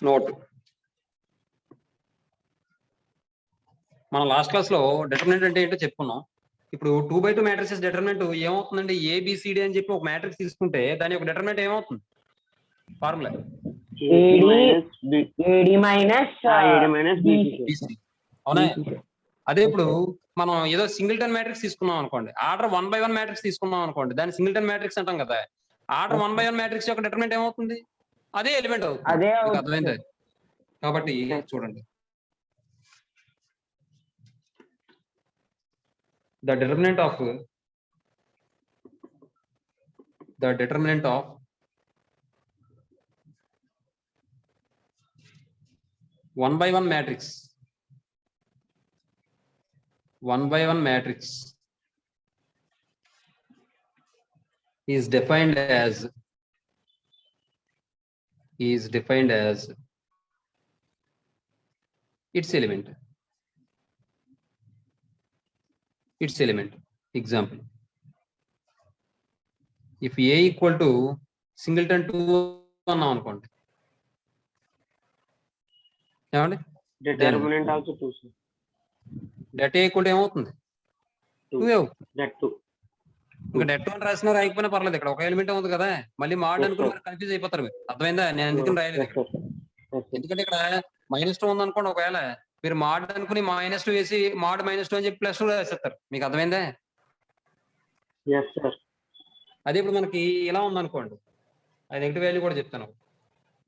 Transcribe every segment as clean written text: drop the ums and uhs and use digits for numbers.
Note మనం last class లో determinant అంటే ఏంటో చెప్పుకున్నాం. ఇప్పుడు 2/2 మ్యాట్రిసెస్ డిటర్మినెంట్ ఏమవుతుందండి? ఏబిసిడి అని చెప్పి ఒక మ్యాట్రిక్స్ తీసుకుంటే దాని యొక్క డిటర్మినెంట్ ఏమవుతుంది? ఫార్ములా అవునా? అదే ఇప్పుడు మనం ఏదో సింగిల్టన్ మ్యాట్రిక్స్ తీసుకున్నాం అనుకోండి, ఆర్డర్ 1/1 మ్యాట్రిక్స్ తీసుకున్నాం అనుకోండి, దాన్ని సింగిల్టన్ మ్యాట్రిక్స్ అంటాం కదా. ఆర్డర్ 1/1 మ్యాట్రిక్స్ యొక్క డిటర్మినెంట్ ఏమవుతుంది? అదే ఎలిమెంట్ అవుతుంది. మీకు అర్థమైంది? కాబట్టి చూడండి, the determinant of 1/1 matrix is defined as its element. Example, if A equal to singleton 2 అన్నాం అనుకోండి, ఏమండి? determinant also 2 sir. Det A equal ఏమవుతుంది? 2 అవుతుంది. that 2 ఇంకా డెట్ 1 రాసినా రాయకపోయినా పర్లేదు, ఇక్కడ ఒక ఎలిమెంట్ ఉంది కదా. మళ్ళీ మాడ్ అనుకుని కన్ఫ్యూజ్ అయిపోతారు మీరు. అర్థమైందా? నేను ఎందుకని రాయలేదు ఇక్కడ. ఎందుకంటే ఇక్కడ -2 ఉంది అనుకోండి, ఒకవేళ మీరు మాడ్ అనుకుని -2 వేసి మాడ్ -2 అని చెప్పి +2 రాసేస్తారు. మీకు అర్థమైందా? అదే ఇప్పుడు మనకి ఇలా ఉంది అనుకోండి, అది నెగిటివ్ వాల్యూ కూడా చెప్తాను.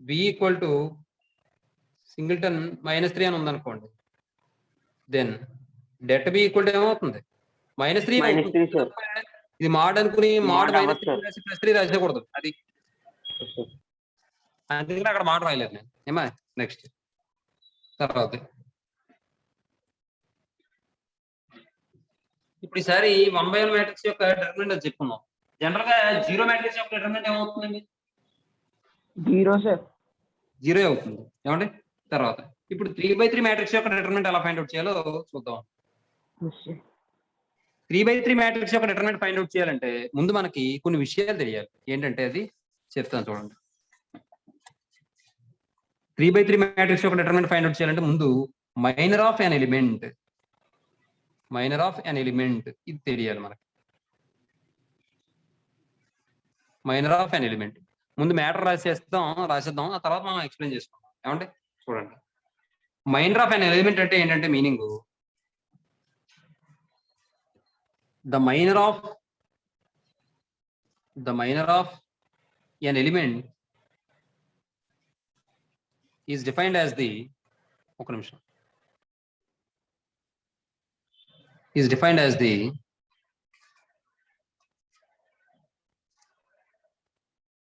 b ఈక్వల్ టు సింగిల్టన్ -3 అని ఉంది అనుకోండి, then det b equal to ఏమవుతుంది? -3. ఇది మాడ్ అనుకుని మాడ్ -3 రాసేయకూడదు. అది అందుకని అక్కడ మాట రాయలేదు నేను. ఏమా నెక్స్ట్ తర్వాత ఇప్పుడు ఈసారి 1/1 మ్యాట్రిక్స్ యొక్క డిటర్మినెంట్ చెప్పుకున్నాం. జనరల్ గా 0 మ్యాట్రిక్స్ యొక్క డిటర్మినెంట్ ఏమవుతుందండి? 0 అవుతుంది. ఏమండి? తర్వాత ఇప్పుడు 3/3 మ్యాట్రిక్స్ యొక్క డిటర్మినెంట్ ఎలా ఫైండ్ అవుట్ చేయాలో చూద్దాం. 3/3 మ్యాట్రిక్స్ యొక్క డిటర్మినెంట్ ఫైండ్ అవుట్ చేయాలంటే ముందు మనకి కొన్ని విషయాలు తెలియాలి. ఏంటంటే అది చెప్తాను చూడండి. 3/3 మ్యాట్రిక్స్ యొక్క డిటర్మినెంట్ ఫైండ్ అవుట్ చేయాలంటే ముందు మైనర్ ఆఫ్ ఎన్ ఎలిమెంట్ ఇది తెలియాలి మనకి. మైనర్ ఆఫ్ ఎన్ ఎలిమెంట్ ముందు మ్యాటర్ రాసేద్దాం. ఆ తర్వాత మనం ఎక్స్ప్లెయిన్ చేసుకుందాం. ఏమంటే చూడండి, మైనర్ ఆఫ్ ఎన్ ఎలిమెంట్ అంటే ఏంటంటే meaning the minor of an element is defined as the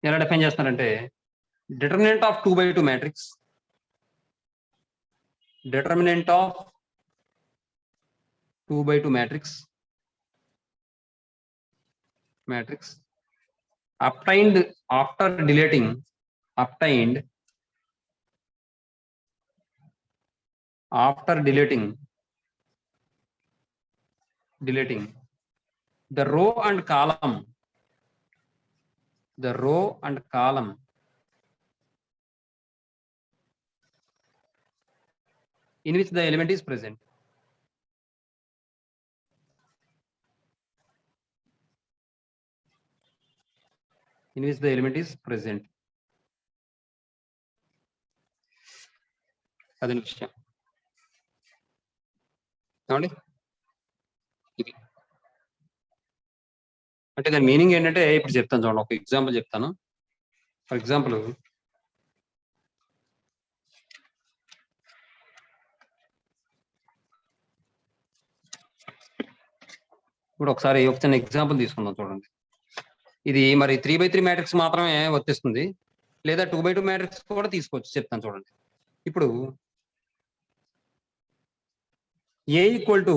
ఎలా డిఫైన్ చేస్తారంటే determinant of 2/2 matrix, obtained after deleting the row and column in which the element is present. అది విషయం. ఏమండి? ఇది అంటే దాని మీనింగ్ ఏంటంటే ఇప్పుడు చెప్తాను చూడండి. ఒక ఎగ్జాంపుల్ చెప్తాను. ఫర్ ఎగ్జాంపుల్, ఇప్పుడు ఒకసారి ఒక చిన్న ఎగ్జాంపుల్ తీసుకుందాం చూడండి. ఇది మరి 3/3 మ్యాట్రిక్స్ మాత్రమే వర్తిస్తుంది, లేదా 2/2 మ్యాట్రిక్స్ కూడా తీసుకోవచ్చు. చెప్తాను చూడండి. ఇప్పుడు A ఈక్వల్ టు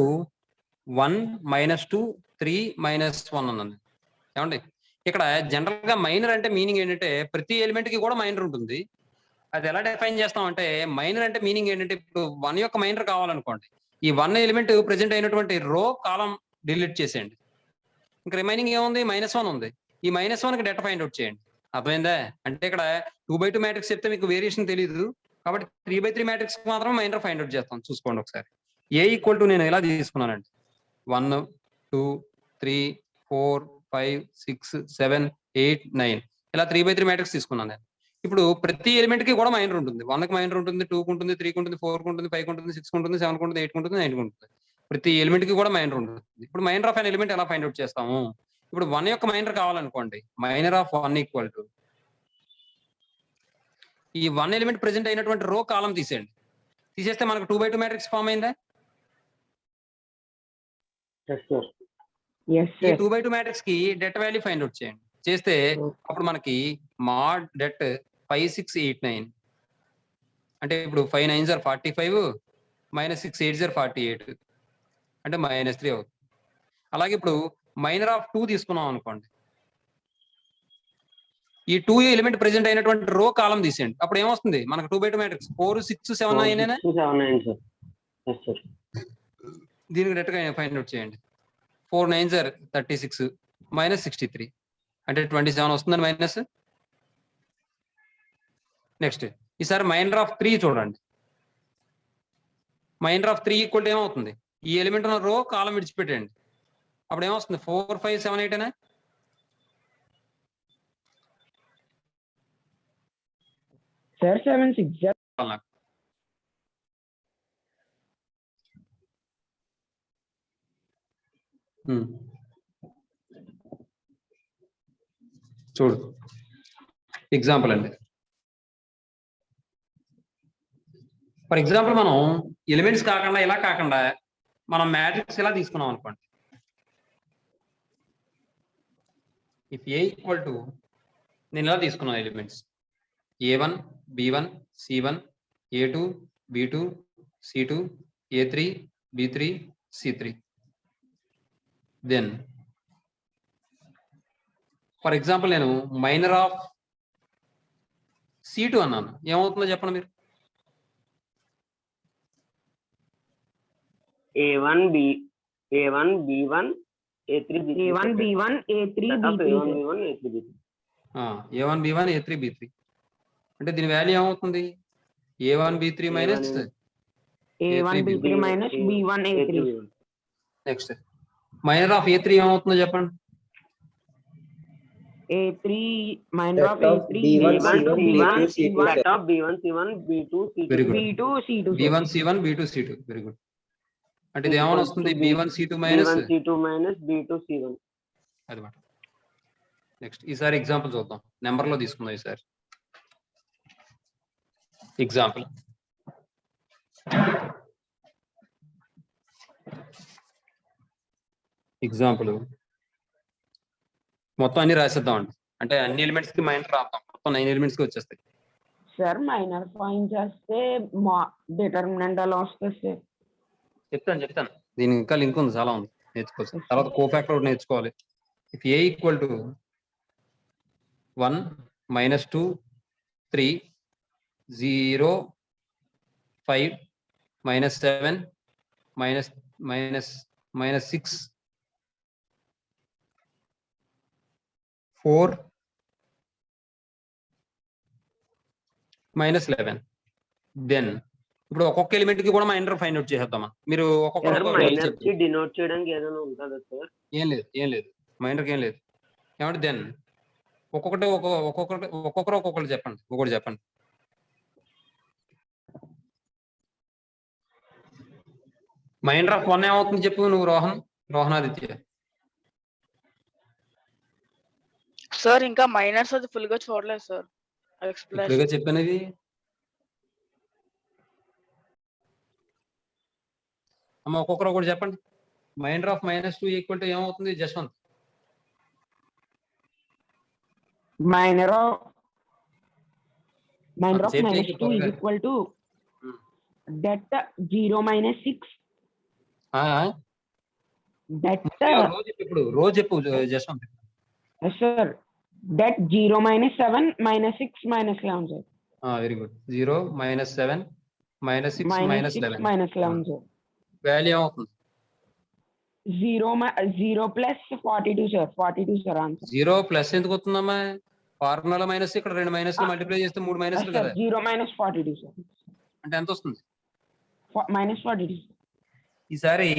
1 -2 3 -1 అన్నది. ఏమండి? ఇక్కడ జనరల్ గా మైనర్ అంటే మీనింగ్ ఏంటంటే ప్రతి ఎలిమెంట్ కి కూడా మైనర్ ఉంటుంది. అది ఎలా డిఫైన్ చేస్తాం అంటే మైనర్ అంటే మీనింగ్ ఏంటంటే ఇప్పుడు 1 యొక్క మైనర్ కావాలనుకోండి, ఈ 1 ఎలిమెంట్ ప్రెసెంట్ అయినటువంటి రో కాలం డిలీట్ చేసేయండి. ఇంకా రిమైనింగ్ ఏముంది? -1 ఉంది. ఈ -1 కి డెట్ ఫైండ్ అవుట్ చేయండి. అర్థమైందా? అంటే ఇక్కడ 2/2 మ్యాట్రిక్స్ చెప్తే మీకు వేరియేషన్ తెలీదు. కాబట్టి 3/3 మ్యాట్రిక్స్ మాత్రం మైనర్ ఫైండ్ అవుట్ చేస్తాం. చూసుకోండి ఒకసారి. A ఈక్వల్ టు నేను ఇలా తీసుకున్నానండి. 1, 2, 3, 4, 5, 6, 7, 8, 9 ఇలా 3/3 మ్యాట్రిక్స్ తీసుకున్నాను నేను. ఇప్పుడు ప్రతి ఎలిమెంట్ కి కూడా మైనర్ ఉంటుంది. 1 కి మైనర్ ఉంటుంది, 2 కి ఉంటుంది, 3 కి ఉంటుంది, 4 కి ఉంటుంది, 5 కి ఉంటుంది, 6 కి ఉంటుంది, 7 కి ఉంటుంది, 8 కి ఉంటుంది, 9 కి ఉంటుంది. ప్రతి ఎలిమెంట్ కి కూడా మైనర్ ఉంటుంది. ఇప్పుడు మైనర్ ఆఫ్ అన్ ఎలిమెంట్ ఎలా ఫైండ్ అవుట్ చేస్తాము? ఇప్పుడు 1 యొక్క మైనర్ కావాలనుకోండి. మైనర్ ఆఫ్ 1 ఈక్వల్ టు ఈ 1 ఎలిమెంట్ ప్రెజెంట్ అయినటువంటి రో కాలం తీసేయండి. తీసేస్తే మనకు 2/2 మ్యాట్రిక్స్ ఫామ్ అయిందా? Yes, sir. Yes, ఈ sir. 2/2 మ్యాట్రిక్స్ కి డెట్ వాల్యూ ఫైండ్ అవుట్ చేయండి. చేస్తే అప్పుడు మనకి మాడ్ డెట్ 5, 6, 8, 9 అంటే ఇప్పుడు 5 9s are 45 - 6 8s are 48 అంటే -3 అవుతుంది. అలాగే ఇప్పుడు మైనర్ ఆఫ్ 2 తీసుకున్నాం అనుకోండి. ఈ 2 ఎలిమెంట్ ప్రెజెంట్ అయినటువంటి రో కాలం తీసేయండి. అప్పుడు ఏమొస్తుంది? మనకు 2/2 మ్యాట్రిక్స్ 4, 6, 7, 9 అయినా 4, 6, 7, 9, sir. Yes, sir. దీనికి డెట్ గా ఫైండ్ అవుట్ చేయండి. 4 9s are 36 - 63 అంటే 27 వస్తుందని మైనస్. నెక్స్ట్ ఈసారి మైనర్ ఆఫ్ 3 చూడండి. మైనర్ ఆఫ్ 3 ఈక్వల్ టు ఏమవుతుంది? ఈ ఎలిమెంట్ ఉన్న రో కాలం విడిచిపెట్టండి. అప్పుడు ఏమొస్తుంది? 4 5 7 8 అయినా Sir, 7 6 sir. నాకు చూడు ఎగ్జాంపుల్ అండి. ఫర్ ఎగ్జాంపుల్ మనం ఎలిమెంట్స్ కాకుండా ఇలా కాకుండా మనం మ్యాట్రిక్స్ ఇలా తీసుకున్నాం అనుకోండి. ఇఫ్ ఏ ఈక్వల్ టు నేను ఇలా తీసుకున్నాను elements A1 B1 C1 A2 B2 C2 A3 B3 C3 then for example నేను మైనర్ ఆఫ్ C2 అన్నాను. ఏమవుతుందో చెప్పండి మీరు. A1 B1 A3 B3. A1 B1 A3 Set of B3 A1 sir. B1 A3 B3. A1 B1 A3 B3 అంటే దీని value ఏమవుతుంది? A1 B3 minus A1 B3 minus B1 A3. B1. Next minor of A3 ఏమవుతుందో చెప్పండి. A3 minor of Set of A3 B1 B1 C1 B1 B2 C2 C1 Set of B1 C1 B2 C2. Very good. B2 C2 sir. B1 C1 B2 C2 very good. అంటే ఇది ఏమని వస్తుంది? B1 C2 minus B1 C2 minus B2 C1. అది మాట. Next ఈసారి example చూద్దాం. Number లో తీసుకుందాం ఈసారి. ఎగ్జాంపుల్ మొత్తం అన్ని రాసేద్దాం అండి. అంటే అన్ని ఎలిమెంట్స్ కి మైనర్ రాద్దాం. మొత్తం 9 ఎలిమెంట్స్ కి వచ్చేస్తాయి. Sir, minor find చేస్తే determinant ఎలా వస్తుంది sir? చెప్తాను. దీనికి ఇంకా లింక్ ఉంది, చాలా ఉంది నేర్చుకోవచ్చు. తర్వాత కోఫాక్టర్ ఒకటి నేర్చుకోవాలి. If A equal to 1 - 2 3 0 5 -7 -6 4 -11 then ఇప్పుడు ఒక్కొక్క ఎలిమెంట్ కి కూడా మైనర్ ఫైండ్ అవుట్ చేసేద్దామా? మీరు Sir, ఒక్కొక్క minor కి denote చేయడానికి ఏదైనా ఉంటుందా సార్? ఏం లేదు మైనర్ కి ఏం లేదు. ఏమంటే దెన్ ఒక్కొక్కరు చెప్పండి. ఒకటి చెప్పండి. మైనర్ ఆఫ్ 1 ఏమవుతుంది చెప్పు నువ్వు రోహనాదిత్య. సార్ ఇంకా మైనర్స్ అది ఫుల్ గా చూడలేదు సార్. ఇప్పుడుగా చెప్పినవి అమ్మ ఒక్కొక్కరు ఒకటి చెప్పండి. మైనర్ ఆఫ్ -2 ఈక్వల్ టు ఏమవుతుంది Jaswanth? Minor of Same minus thing 2 is త్వరగా. equal to that 0 minus 6 that రోజు చెప్పు Jaswanth. sir that 0 minus 7 minus 6 minus 11 sir. Very good. 0 -7 -6 minus 6 -11 minus 11 sir. Value ఏమవుతుంది? 0 plus 42 sir. 42 sir answer. 0 plus ఎందుకు వస్తుందమ్మా? Formula minus ఇక్కడ 2 మైనస్లు multiply చేస్తే 3 మైనస్లు సార్ కదా 0 minus 42 సార్ అంటే ఎంత వస్తుంది minus 42 ఈసారి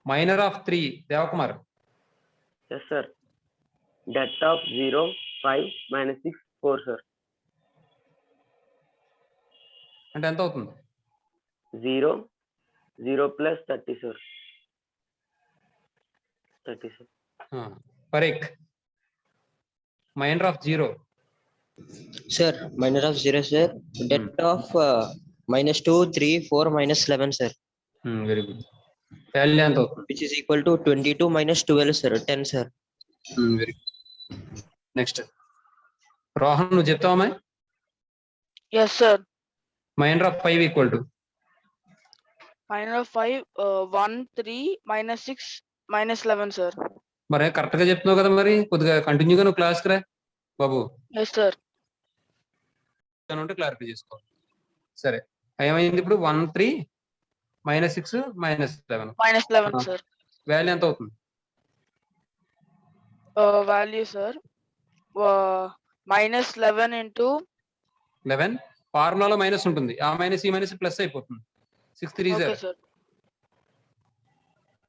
minor of 3 Devakumar S sir det of 0 5 minus 6 4 sir అంటే ఎంత అవుతుంది 0 0 plus 30 సార్ 30 సార్ పరేక్ minor of 0 Sir, minor of 0, sir. Det of minus 2, 3, 4, minus 11, sir. Very good value ఎంత అవుతుంది Which is equal to 22 minus 12, sir. 10, sir. Very good next Rohan నువ్వు చెప్తావా Yes, sir. Minor of 5 equal to Minor of 5, 1, 3, minus 6, minus 11, sir. మరి correct గా చెప్తున్నావు కదా మరి కొద్దిగా కంటిన్యూగా నువ్వు క్లాస్కి రా బాబు Yes, sir. ఉంటే క్లారిఫై చేసుకోవాలి సరే ఏమైంది ఇప్పుడు 1 3 minus 6 minus 11 Minus 11, sir. Value ఎంత అవుతుంది Value, sir. Minus 11 into 11 ఫార్ములాలో మైనస్ ఉంటుంది ఆ మైనస్ ఈ మైనస్ ప్లస్ అయిపోతుంది 6 3 okay, 0 sir.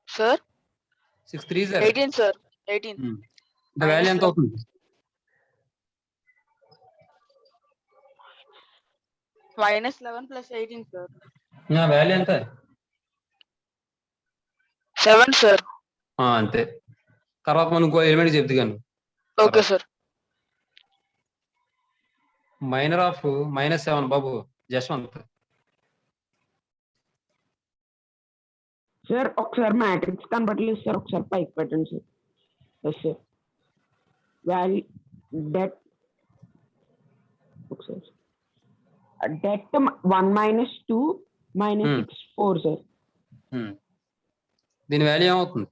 Sir, 6 3 0 18, sir. 18. అంటే వాల్యూ ఎంత అవుతుంది Minus 11 plus 18, sir. వాల్యూ ఎంత 7, sir. అంతే తర్వాత మనం ఇంకో ఎలిమెంట్ చెప్తే కానీ Okay, sir. మైనర్ ఆఫ్ -7 బాబు జశ్వంత్ సార్ ఒకసారి మ్యాట్రిక్స్ కనబడలేదు సార్ ఒకసారి పైకి పెట్టండి sir yes sir value det ఒకసారి డెట్ 1 minus 2 minus 6 4 సార్ దీని వాల్యూ ఏమవుతుంది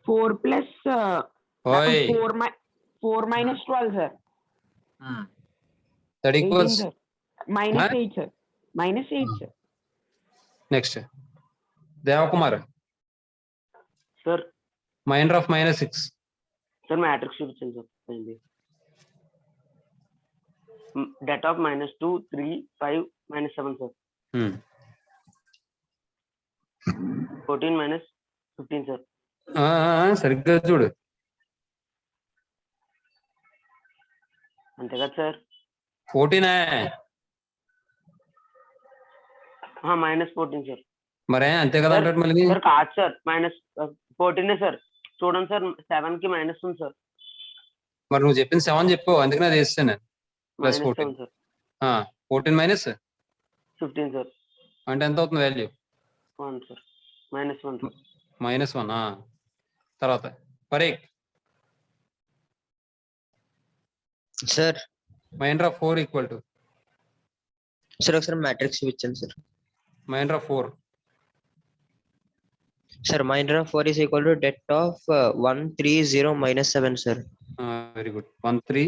4 plus ఓయ్ 4 minus 12 sir that 18 equals sir minus 8 sir minus 8 sir next Devakumar sir minor of -6 sir matrix చూపించండి sir det of -2 3 5 minus 7 sir 14 minus 15 sir సరిగ్గా చూడు అంతే కదా sir 14 -14 sir మరే అంతే కదా అంటాడు మళ్ళీ సార్ కాదు సార్ -14 సార్ చూడండి సార్ 7 కి మైనస్ ఉంది సార్ మరి నువ్వు చెప్పింది 7 చెప్పు అందుకనే అది వేస్తాను ప్లస్ 14 సార్ 14 మైనస్ 15 సార్ అంటే ఎంత అవుతుంది వాల్యూ 1 సార్ -1 సార్ -1 తర్వాత పరేక్ Sir, minor of 4 equal to sir, ఒకసారి matrix చూపించండి, sir. Minor of 4 Sir, minor of 4 is equal to det of 1, 3, 0, minus 7, sir. Very good 1 3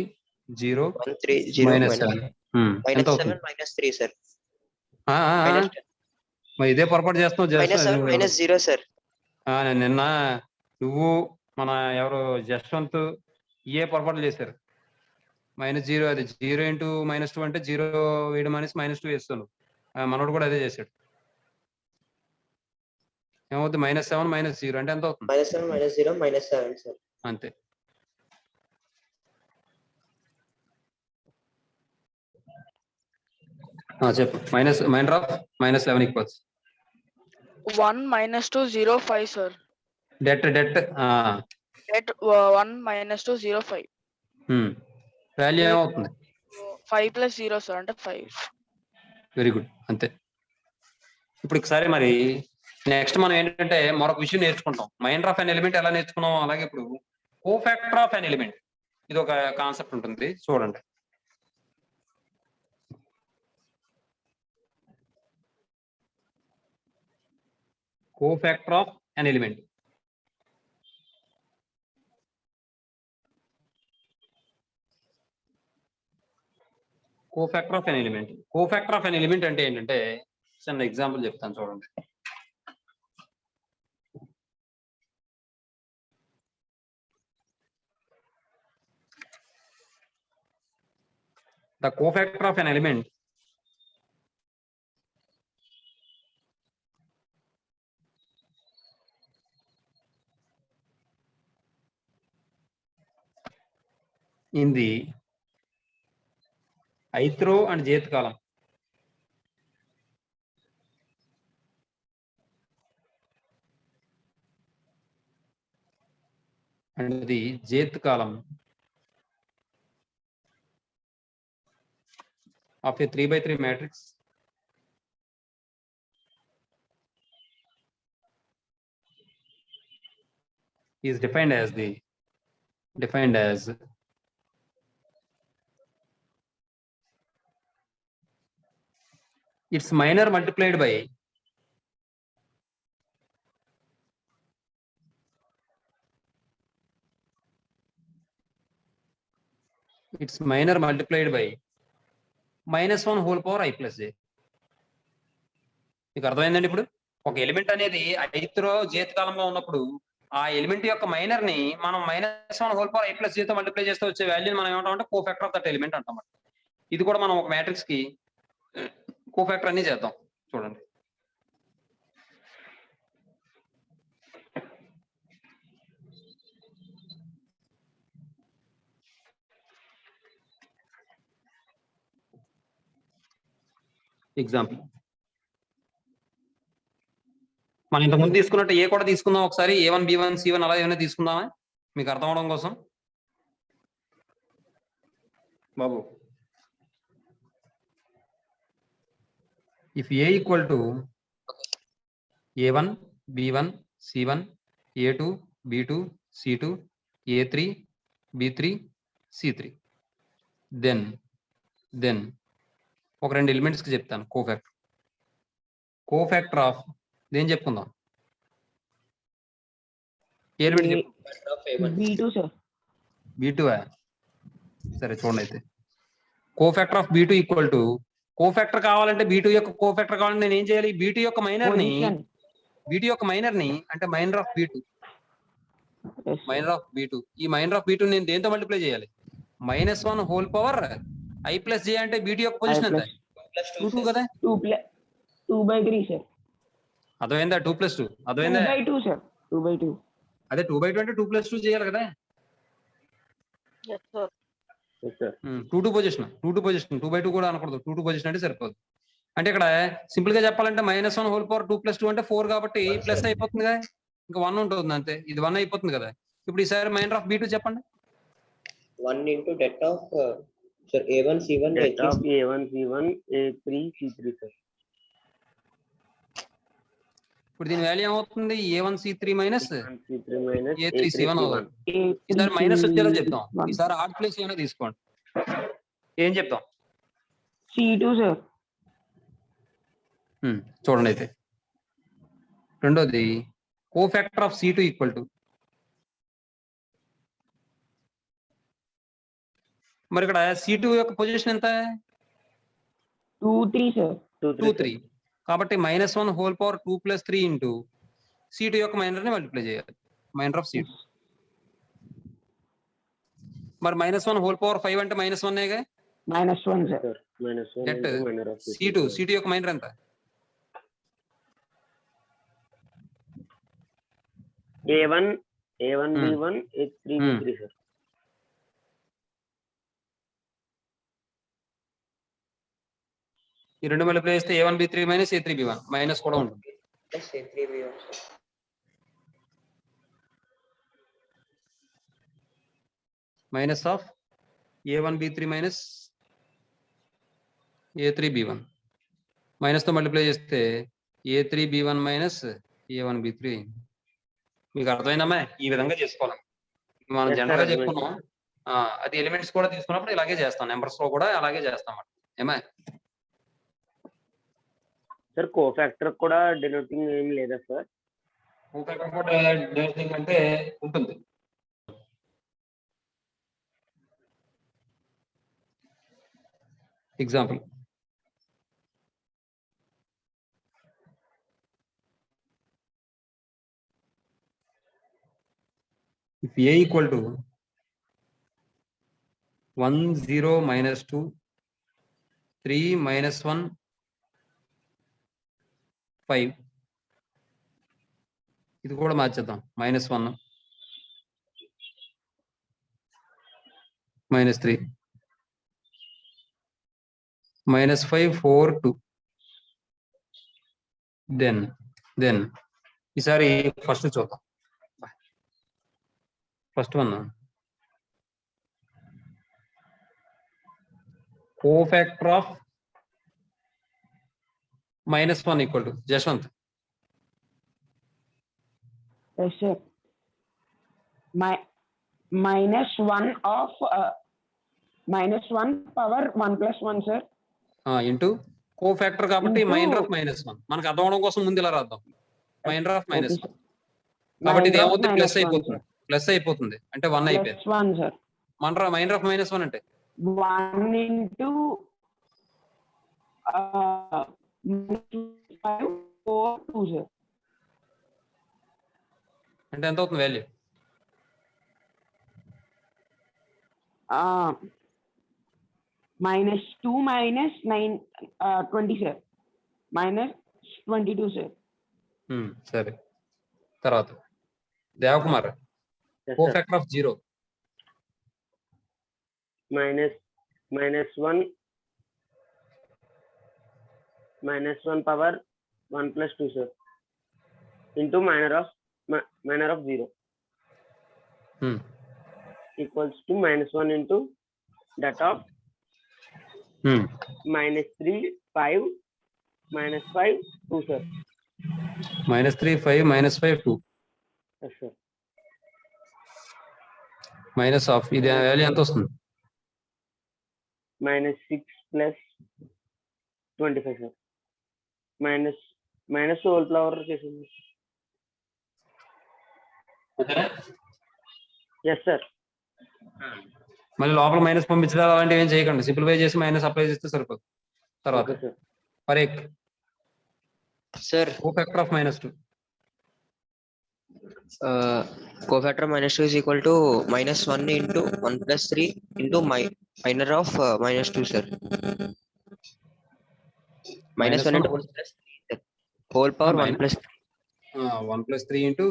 0 1, 3, 0, minus minus 7 minus ఎంత 7, అవుతుంది minus 3, sir. ఆ, మరి ఇదే పొరపాటు చేస్తున్నావు Minus 7, minus 0, sir. నిన్న నువ్వు మన ఎవరు జశ్వంత్ ఏ పొరపాట్లు చేశారు -0 అది 0 ఇంటూ -2 అంటే 0 వేయడం -2 వేస్తాను మనోడు కూడా అదే చేశాడు ఏమవుతుంది -7 -0 అంటే ఎంత అవుతుంది Minus 7, minus 0, minus 7, sir. అంతే చెప్పు minor of -11 equals 1 minus 2, 0, 5, sir. Det At 1 minus 2, 0, 5. Value ఏమవుతుంది 5 plus 0, sir. అంటే 5. వెరీ గుడ్ అంతే ఇప్పుడు ఒకసారి మరి నెక్స్ట్ మనం ఏంటంటే మరొక విషయం నేర్చుకుంటాం మైనర్ ఆఫ్ అన్ ఎలిమెంట్ ఎలా నేర్చుకున్నాం అలాగే ఇప్పుడు కోఫాక్టర్ ఆఫ్ అన్ ఎలిమెంట్ ఇది ఒక కాన్సెప్ట్ ఉంటుంది చూడండి cofactor of an element. Cofactor of an element. Cofactor of an element అంటే ఏంటంటే చిన్న ఎగ్జాంపుల్ చెప్తాను చూడండి the cofactor of an element in the ith row and jth column and the jth column of a 3x3 matrix is defined as its minor multiplied by -1 whole power I plus j. మీకు అర్థమైందండి? ఇప్పుడు ఒక element అనేది ith రో jth కాలంలో ఉన్నప్పుడు ఆ element యొక్క మైనర్ ని మనం -1 whole power I plus j తో మల్టిప్లై చేస్తే వచ్చే వాల్యూని మనం ఏమంటామంటే కోఫాక్టర్ ఆఫ్ దట్ ఎలిమెంట్ అంటాం. ఇది కూడా మనం ఒక మ్యాట్రిక్స్ కి కోఫాక్టర్ అన్ని చేద్దాం. చూడండి, ఎగ్జాంపుల్ మనం ఇంతకుముందు తీసుకున్నట్టు ఏ కూడా తీసుకుందాం ఒకసారి. A1 B1 C1 అలా ఏమైనా తీసుకుందామా మీకు అర్థం అవడం కోసం? బాబు, if A equal to A1 B1 C1 A2 B2 C2 A3 B3 C3 then ఒక రెండు ఎలిమెంట్స్ కి చెప్తాను కోఫాక్టర్ ఆఫ్ దేని చెప్పుకుందాం? ఏ ఎలిమెంట్ చెప్పు? B2 sir. B2 సరే చూడండి, అయితే cofactor of B2 equal to cofactor కావాలంటే B2 యొక్క కోఫాక్టర్ కావాలంటే నేను ఏం చేయాలి? B2 యొక్క మైనర్ ని అంటే మైనర్ ఆఫ్ B2 ఈ మైనర్ ఆఫ్ B2 నేను దేంతో మల్టిప్లై చేయాలి? -1 whole power I plus j అంటే B2 యొక్క పొజిషన్ ఎంత? 2 కదా? 2/3 సార్. అర్థమైందా? 2 + 2 అర్థమైందా? 2/2 సార్. 2/2 అదే 2/2 అంటే 2 + 2 చేయాలి కదా? Yes, sir. 2 పొజిషన్ 2/2 కూడా అనకూడదు. 2 పొజిషన్ అంటే సరిపోదు. అంటే ఇక్కడ సింపుల్ గా చెప్పాలంటే -1 whole power 2 + 2 అంటే 4 కాబట్టి ప్లస్ అయిపోతుంది కదా, ఇంకా 1 ఉంటుంది అంతే. ఇది 1 అయిపోతుంది కదా. ఇప్పుడు ఈసారి మైనర్ ఆఫ్ B2 చెప్పండి. 1 into det of sir A1 C1 Det of A3 A1 C1 A3 C3 sir. ఇప్పుడు దీని వాల్యూ ఏమవుతుంది? A1 C3 minus C3 minus A3 C1 అవుతుంది. ఈసారి మైనస్ వచ్చేలా చెప్తాం. ఈసారి ఆడ్ ప్లేస్ ఏమైనా తీసుకోండి. ఏం చెప్తాం? C2 sir. చూడండి, అయితే రెండోది cofactor of C2 equal to, మరి ఇక్కడ C2 యొక్క పొజిషన్ ఎంత? 2/3 సార్. 2/3 కాబట్టి -1 whole power 2 + 3 ఇంటూ C2 యొక్క మైనర్ ని మల్టిప్లై చేయాలి. మైనర్ ఆఫ్ C2 మరి -1 whole power 5 అంటే -1 -1 sir. -1 Get into minor of C2 యొక్క మైనర్ ఎంత? A1 B1 A3 B3 sir. ఈ రెండు మల్టిప్లై చేస్తే A1 B3 minus A3 B1 minus కూడా ఉంటుంది. plus A3 B1 sir. Minus of A1 B3 minus A3 B1 minus తో multiply చేస్తే A3 B1 minus A1 B3. మీకు అర్థమైందమ్మా? ఈ విధంగా చేసుకోవాలి. మనం Yes, జనరల్ గా sir, చెప్పుకున్నాం. అది ఎలిమెంట్స్ కూడా తీసుకున్నప్పుడు ఇలాగే చేస్తాం. నెంబర్స్ లో కూడా అలాగే చేస్తాం. ఏమా సార్ కోఫాక్టర్ కూడా డినోటింగ్ ఏం లేదా సార్? కోఫాక్టర్ కూడా డినోటింగ్ అంటే ఉంటుంది. Example, if A equal to 1 0 -2 3 minus 1 5. ఇది కూడా మార్చేద్దాం. -1 -3 -5 4 2. దెన్ ఈసారి ఫస్ట్ చూద్దాం. First one cofactor of -1 equal to Jaswanth. Yes, sir. -1 of -1 power 1 plus 1, sir. Into cofactor కాబట్టి Into- మైనర్ ఆఫ్ -1. మనకు అర్థం అవడం కోసం ముందు ఇలా రాద్దాం. Minor of Okay, -1 sir. కాబట్టి ఇది Minor of ఏమవుతుంది? ప్లస్ -1, అయిపోతుంది. ప్లస్ అయిపోతుంది అంటే 1 అయిపోయింది. Plus 1, sir. మైనర్ ఆఫ్ -1 అంటే 1 into 5 4 2, sir. అంటే ఎంత అవుతుంది వాల్యూ? -2 minus 9 20, sir. -22, sir. సరే. తర్వాత Devakumar Yes, sir. Cofactor of 0 -1 power 1 plus 2, sir. Into minor of 0 equals to -1 into that of -3 5 -5 2, sir. -3 5 -5 2 Yes, sir. Minus of ఇది వాల్యూ ఎంత వస్తుంది? -6 plus 25, sir. minus whole power చేసింది. Yes, sir. మళ్ళీ లోపల minus పంపించడం అలాంటివి ఏం చేయకండి. సింప్లిఫై చేసి మైనస్ అప్లై చేస్తే సరిపోతుంది. తర్వాత Okay, sir. పరేక్ Sir, cofactor of -2 cofactor of -2 is equal to -1 into 1 plus 3 into minor of -2, sir. -1 into 1 plus 3, sir. Whole power 1 plus 3 1 plus 3 into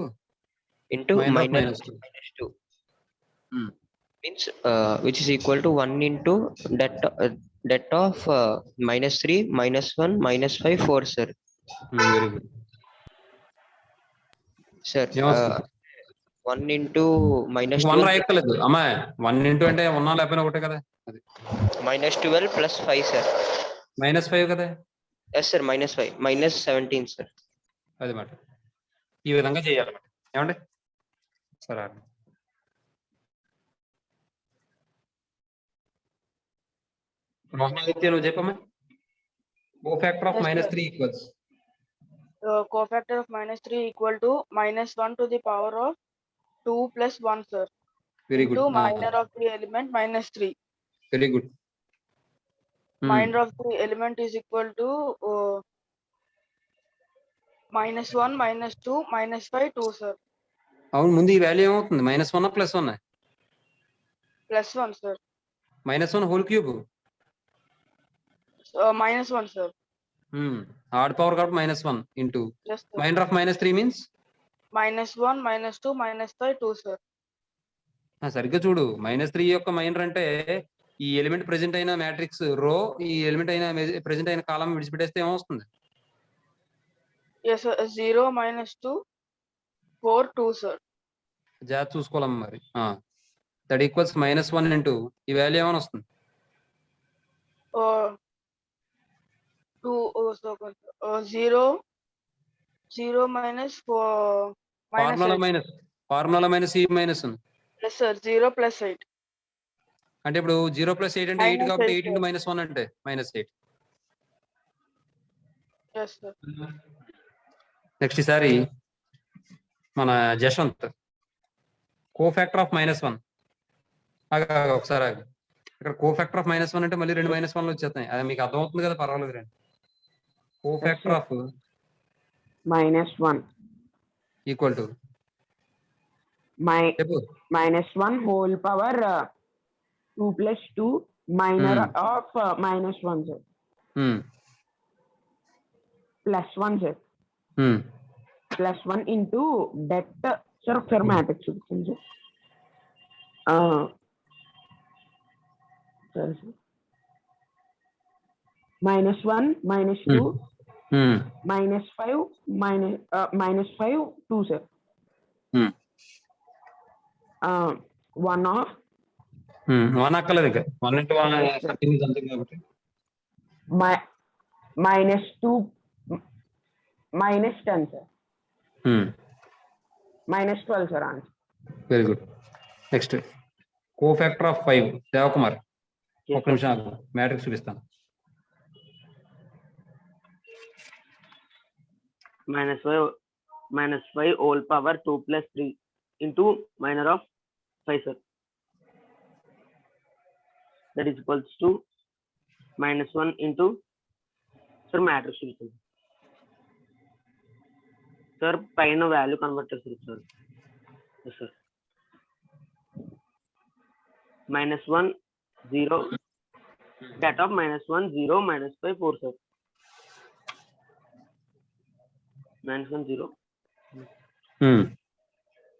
into minor of minor -2. means which is equal to 1 into that of -3 -1 -5 4, sir. Very good. Sir, ఏమొస్తుంది? 1 into minus 1 12 రాయక్కర్లేదు అమ్మా. 1 into అంటే ఉన్నా లేకపోయినా ఒకటే కదా. అది -12 plus 5, sir. -5 కదా. Yes, sir, -5 -17, sir. అది మాట ఈ విధంగా చేయాలన్నమాట. ఏమండి? సరే రోహనాదిత్య నువ్వు చెప్పమ్మా. Cofactor of Yes, sir. -3 equals Cofactor of -3 equal to -1 to the power of 2 plus 1, sir. Very Into good. minor of the element -3. Very good. Minor of the element is equal to -1 -2 -5 2, sir. అవును, ముందు ఈ value ఏమవుతుంది? -1 +1 +1, sir. -1 whole cube. -1, sir. Hard power కాబట్టి -1 into Yes, sir. Minor of -3 means -1 -2 -5 2, sir. సరిగ్గా చూడు. -3 యొక్క minor అంటే ఈ ఎలిమెంట్ ప్రెజెంట్ అయిన మ్యాట్రిక్స్ రో, ఈ ఎలిమెంట్ అయిన ప్రెజెంట్ అయిన కాలం విడిచిపెట్టేస్తే ఏమొస్తుంది? Yes, sir. 0 -2 4 2, sir. జాగ్రత్త చూసుకోవాలమ్మా మరి. దట్ ఈక్వల్స్ -1 ఇంటూ ఈ వాల్యూ ఏమైనా వస్తుంది? 0 minus 4 minus ఫార్ములా మైనస్ ఈ మైనస్ ఉంది. yes, sir. 0 plus 8. అంటే ఇప్పుడు 0 + 8 అంటే 8 కాబట్టి 8 -8, into -1 అంటే -8. yes, sir. నెక్స్ట్ ఈసారి మన జశ్వంత్ కోఫాక్టర్ ఆఫ్ -1. ఒకసారి ఆగు. ఇక్కడ కోఫాక్టర్ ఆఫ్ -1 అంటే మళ్ళీ 2 -1లు వచ్చేస్తాయి. అది మీకు అర్థమవుతుంది కదా, పర్వాలేదు రండి. కోఫాక్టర్ ఆఫ్ -1 ఈక్వల్ టు చెప్పు. -1 whole power 2 plus 2 minor of -1, sir. +1 sir. Hmm. +1 into det sir ఒకసారి మ్యాట్రిక్స్ చూపించండి సార్. సరే sir. -1 -2 Hmm. -5 -5 2 sir. Hmm. 1 of 1 అక్కర్లేదు ఇక 1 into 1 13 is something కాబట్టి -2 -10 sir. -12 sir answer. Very good. Next cofactor of 5 Devakumar Yes, ఒక నిమిషం ఆగు మ్యాట్రిక్స్ చూపిస్తాను. -5 whole power 2 plus 3 into minor of 5 sir. That is equals to -1 into sir matrix sir పైన value convert చేస్తారు sir. Yes sir. -1 0 that of -1 0 -5 4 sir. -1 0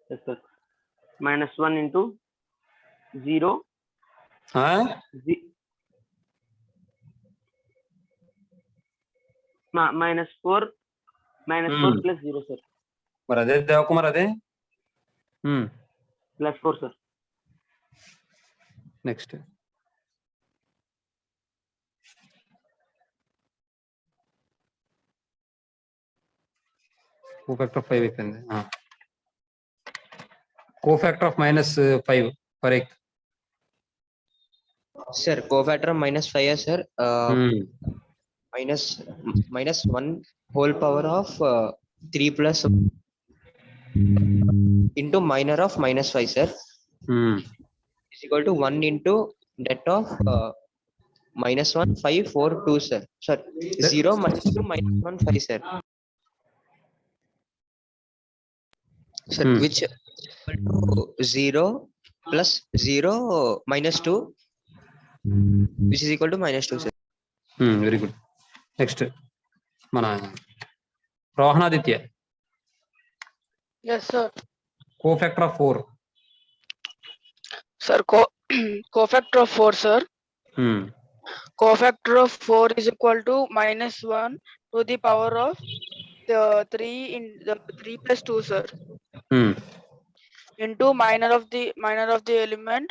yes sir. -1 into 0 -4 plus 0 sir. మరి అదే దేవకుమార్ అదే. +4 sir. Next cofactor of 5 అయిపోయింది. Cofactor of -5 correct. Sir, cofactor of -5 sir. -1 whole power of 3 plus into minor of -5 sir is equal to 1 into that of -1 5 4 2 sir. Sir, 0 -2 -1 5 sir. Sir, which equal to 0 plus 0 -2 which is equal to -2 sir. Very good. Next మన రోహనాదిత్య Yes, sir. Cofactor of 4. Sir, cofactor of 4, sir. Cofactor of 4 is equal to -1 to the power of the 3 plus 2, sir. Into minor of the element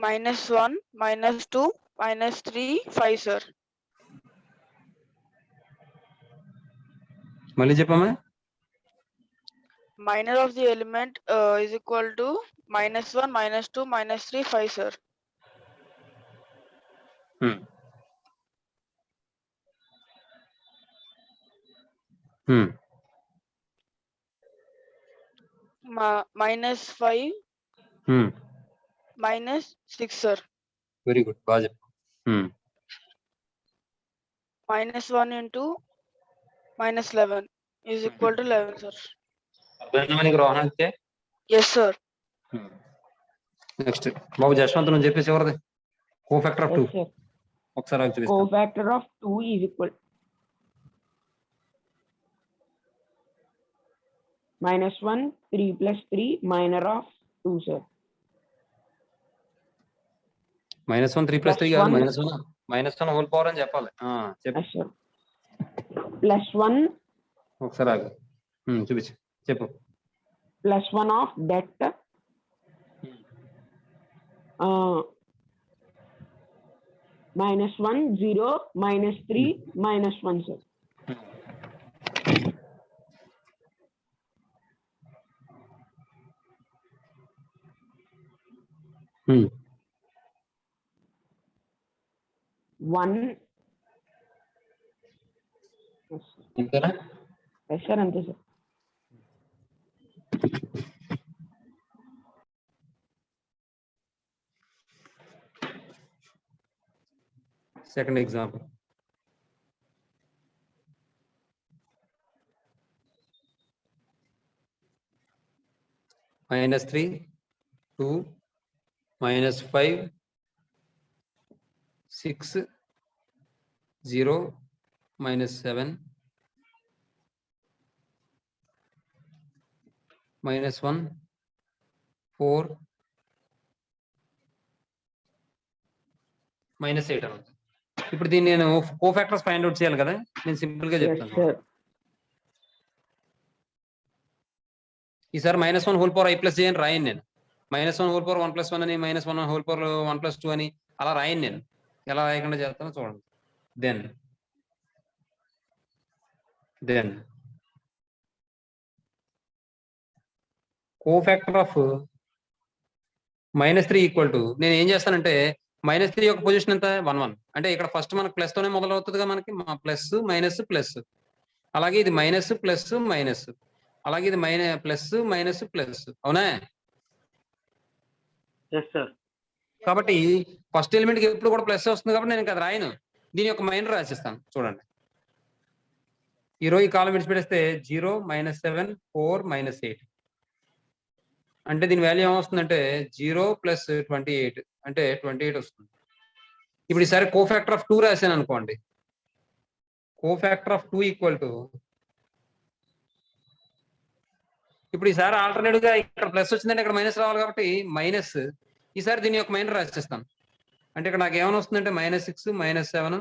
-1 -2 -3 5, sir. మళ్ళీ చెప్పమ్మా. Minor of the element is equal to -1 -2 -3 5, sir. -5 -6, sir. Very good బాగా చెప్పు. -1 into -11 is equal to 11, sir. అర్థమైందా నీకు రోహనాదిత్య? Yes, sir. Next బాబు జశ్వంత్ నువ్వు చెప్పేసి ఎవరిది cofactor of 2 Yes, sir. ఒకసారి ఆగి చూపిస్తాను. Cofactor of 2 is equal -1 3 plus 3 minor of 2 sir. -1 3 plus 3 కాదు +1 -1 హోల్ పవర్ అని చెప్పాలి. చెప్పు yes sir. +1 ఒకసారి ఆగు చూపించు చెప్పు. +1 of that -1 0 -3 -1 sir. One అంతేనా? yes sir అంతే sir. Second example -3 2 -5 6 0 minus 7 minus 1 4 minus 8 అవుతుంది. ఇప్పుడు దీన్ని నేను కోఫాక్టర్స్ ఫైండ్ అవుట్ చేయాలి కదా, నేను సింపుల్ గా Yes, చెప్తాను. sir. ఈసారి -1 whole power i plus j అని రాయను నేను. -1 హోల్ పవర్ 1 ప్లస్ 1 అని, -1 హోల్ పవర్ 1 ప్లస్ 2 అని అలా రాయను నేను. ఎలా రాయకుండా చేస్తానో చూడండి. Then cofactor of -3 equal to, నేను ఏం చేస్తానంటే -3 యొక్క పొజిషన్ ఎంత 1 1, అంటే ఇక్కడ ఫస్ట్ మనకు ప్లస్ తోనే మొదలవుతుందిగా మనకి, ప్లస్ మైనస్ ప్లస్, అలాగే ఇది మైనస్ ప్లస్ మైనస్, అలాగే ఇది ప్లస్ మైనస్ ప్లస్, అవునా? Yes sir. కాబట్టి ఫస్ట్ ఎలిమెంట్ కి ఎప్పుడు కూడా ప్లస్ వస్తుంది కాబట్టి నేను అది రాయను, దీని యొక్క మైనర్ రాసిస్తాను. చూడండి, ఈ రో ఈ కాలం విడిచిపెట్టేస్తే 0 -7 4 -8, అంటే దీని వాల్యూ ఏమొస్తుందంటే 0 + 28 అంటే 28 వస్తుంది. ఇప్పుడు ఈసారి కోఫాక్టర్ ఆఫ్ 2 రాశాను అనుకోండి, కోఫాక్టర్ ఆఫ్ 2 ఈక్వల్ టు, ఇప్పుడు ఈసారి ఆల్టర్నేటివ్ గా ఇక్కడ ప్లస్ వచ్చిందంటే ఇక్కడ మైనస్ రావాలి కాబట్టి మైనస్, ఈసారి దీని యొక్క మైనర్ రాసేస్తాను. అంటే ఇక్కడ నాకు ఏమైనా వస్తుందంటే -6 -7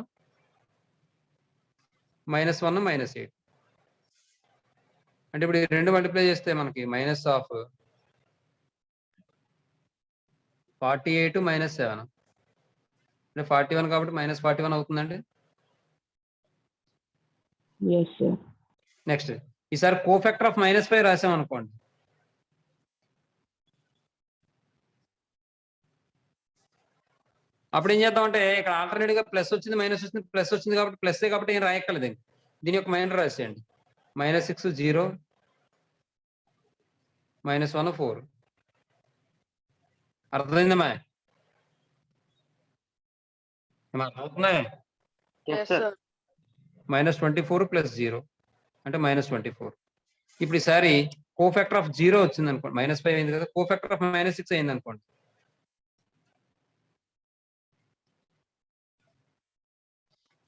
-1 -8, అంటే ఇప్పుడు ఈ రెండు మల్టిప్లై చేస్తే మనకి -48 -7 అంటే 41 కాబట్టి -41 అవుతుందండి. Yes, sir. నెక్స్ట్ ఈసారి కోఫాక్టర్ ఆఫ్ -5 రాసాం అనుకోండి, అప్పుడు ఏం చేద్దామంటే ఇక్కడ ఆల్టర్నేటివ్ గా ప్లస్ వచ్చింది మైనస్ వచ్చింది, ప్లస్ వచ్చింది కాబట్టి ప్లస్ కాబట్టి ఏం రాయక్కర్లేదు, దీని యొక్క మైనర్ రాసేయండి. -6 0 -1 4, అర్థమైందమ్మా? అవుతుందా? Yes, yes sir. sir. -24 + 0 అంటే -24. ఇప్పుడు ఈసారి కోఫాక్టర్ ఆఫ్ 0 వచ్చింది అనుకోండి, -5 అయింది కదా, కోఫాక్టర్ ఆఫ్ -6 అయింది అనుకోండి,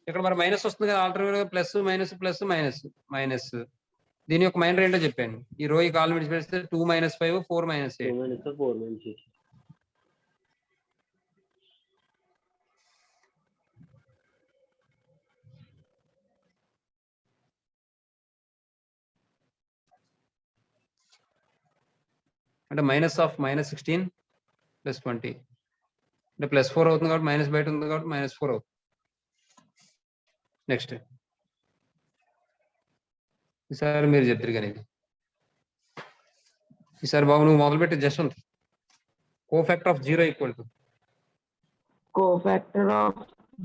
ఇక్కడ మరి మైనస్ వస్తుంది కదా, alternative plus minus plus minus minus, దీని యొక్క మైనర్ ఏంటో చెప్పాను. ఈ రో ఈ కాలం విడిచిపెడితే 2 - 5 4 - 8 4 -8 అంటే -16 + 20 అంటే +4 అవుతుంది కాబట్టి మైనస్ బయట ఉంది కాబట్టి -4 అవుతుంది. నెక్స్ట్ ఈసారి మీరు చెప్తారు కానీ, ఈసారి బాబు నువ్వు మొదలుపెట్టి Jaswanth. Cofactor of 0 equal to, Cofactor of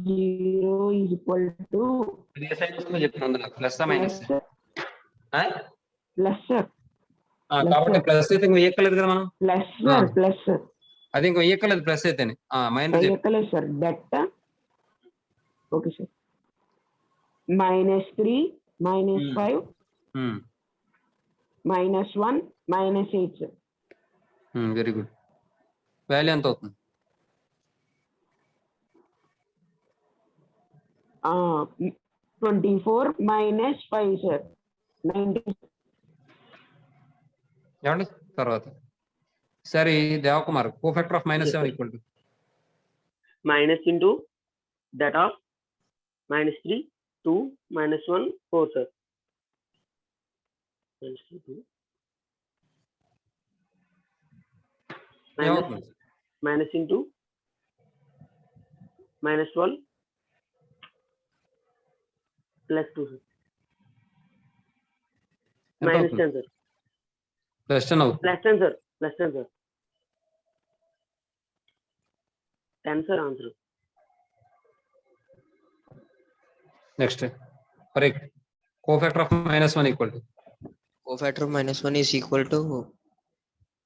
0 is equal to చెప్తున్నాను నాకు, plus minus plus, plus, sir. కాబట్టి ప్లస్ అయితే ఇంక వేయక్కర్లేదు కదా మనం, Plus, sir. Plus, sir. అది ఇంక వేయక్కర్లేదు ప్లస్ అయితే minus Vehicle, sir. That. Okay, sir. -3 -5 -1 -8, sir. Very good. Value ఎంత అవుతుంది? 24 - 5, sir. 19. ఏమండి తర్వాత సరే Devakumar, cofactor of -7 equal to, minus into that of -3 2 -1 4 sir. -2 ఏమవుతుంది? minus into -12 plus 2 sir. ఎంత minus అవుతుంది? 10 sir. ప్లస్ 10 అవుతుంది. plus 10 sir. plus 10 sir. 10 sir answer. Next correct. Cofactor of -1 equal to, Cofactor of -1 is equal to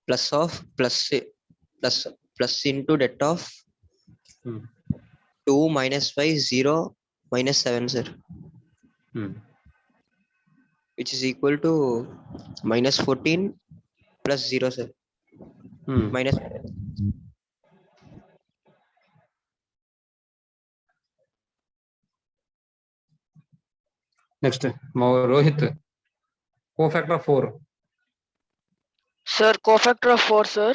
plus of plus into that of 2 - 5 0 -7, sir, which is equal to -14 plus 0, sir, minus next Rohit, cofactor of 4. Sir, cofactor of 4, sir.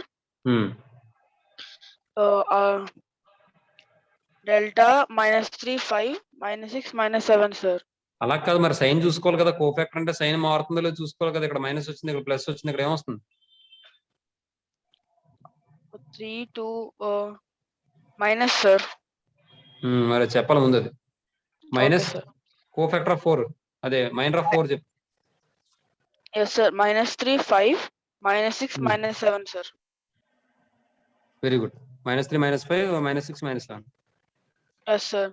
Delta -3, 5, -6, -7, sir. అలా కాదు, మరి sign చూసుకోవాలి కదా. Cofactor అంటే sign మారుతుందో లేదో చూసుకోవాలి కదా. ఇక్కడ మైనస్ వచ్చింది, ఇక్కడ ప్లస్ వచ్చింది, ఇక్కడ ఏమొస్తుంది? 3, 2, minus, sir. మరి చెప్పాలి ముందు అది. Minus sir. కోఫాక్టర్ ఆఫ్ 4, అదే మైనర్ ఆఫ్ 4 చెప్పు. Yes, sir. -3, 5, -6, -7, sir. Very good. -3, -5, -6, -7. Yes, sir.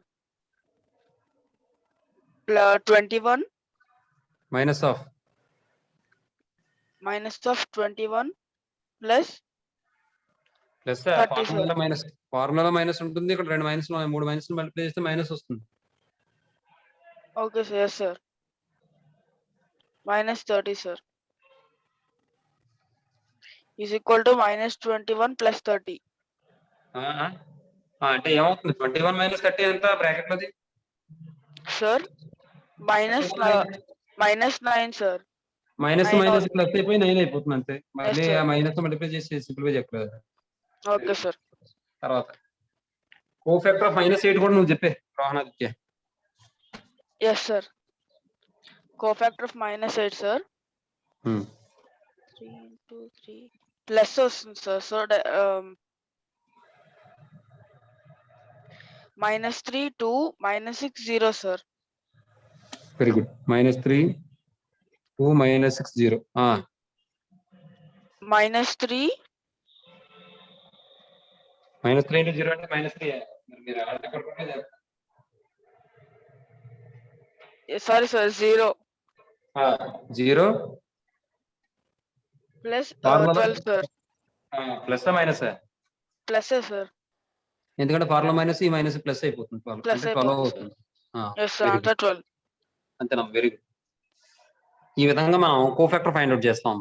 21 minus of -21 plus plus 30, sir. Formula minus ఉంటుంది. ఇక్కడ 2 మైనస్లు 3 మైనస్లు మల్టిప్లై చేస్తే మైనస్ వస్తుంది. Okay, sir. Yes, sir. -30, sir. Is equal to -21 plus 30. అంటే ఏమవుతుంది? 21 - 30 ఎంత బ్రాకెట్ లోది? Sir, -9, sir. Minus Nine minus అవుతుంది. ప్లస్ అయిపోయి 9 అయిపోతుంది అంతే. మళ్ళీ sir. ఆ మైనస్ మల్టిప్లై చేసి సింప్లిఫై చెప్పలేదు. Okay, sir. తర్వాత కోఫాక్టర్ ఆఫ్ -8 కూడా నువ్వు చెప్పే Rohanaditya. Yes, sir. Cofactor of -8, sir. 3 into 3 plus వస్తుంది, sir. So -3, 2, -6, 0, sir. Very good. -3, 2, -6, 0. -3 -3 into 0 అంటే -3. మీరు ఎలా చెప్పాలి? sorry, sir. 0 0 plus Formula? 12, sir. Plus minus? Plus, sir. ఎందుకంటే ఫార్ములా మైనస్ ఈ మైనస్ ప్లస్ అయిపోతుంది. Plus అంటే 12 అయిపోతుంది, అవుతుంది. Yes, sir. Very Answer 12. అంతేనా? Very good. ఈ విధంగా మనం కోఫాక్టర్ ఫైండ్ అవుట్ చేస్తాం.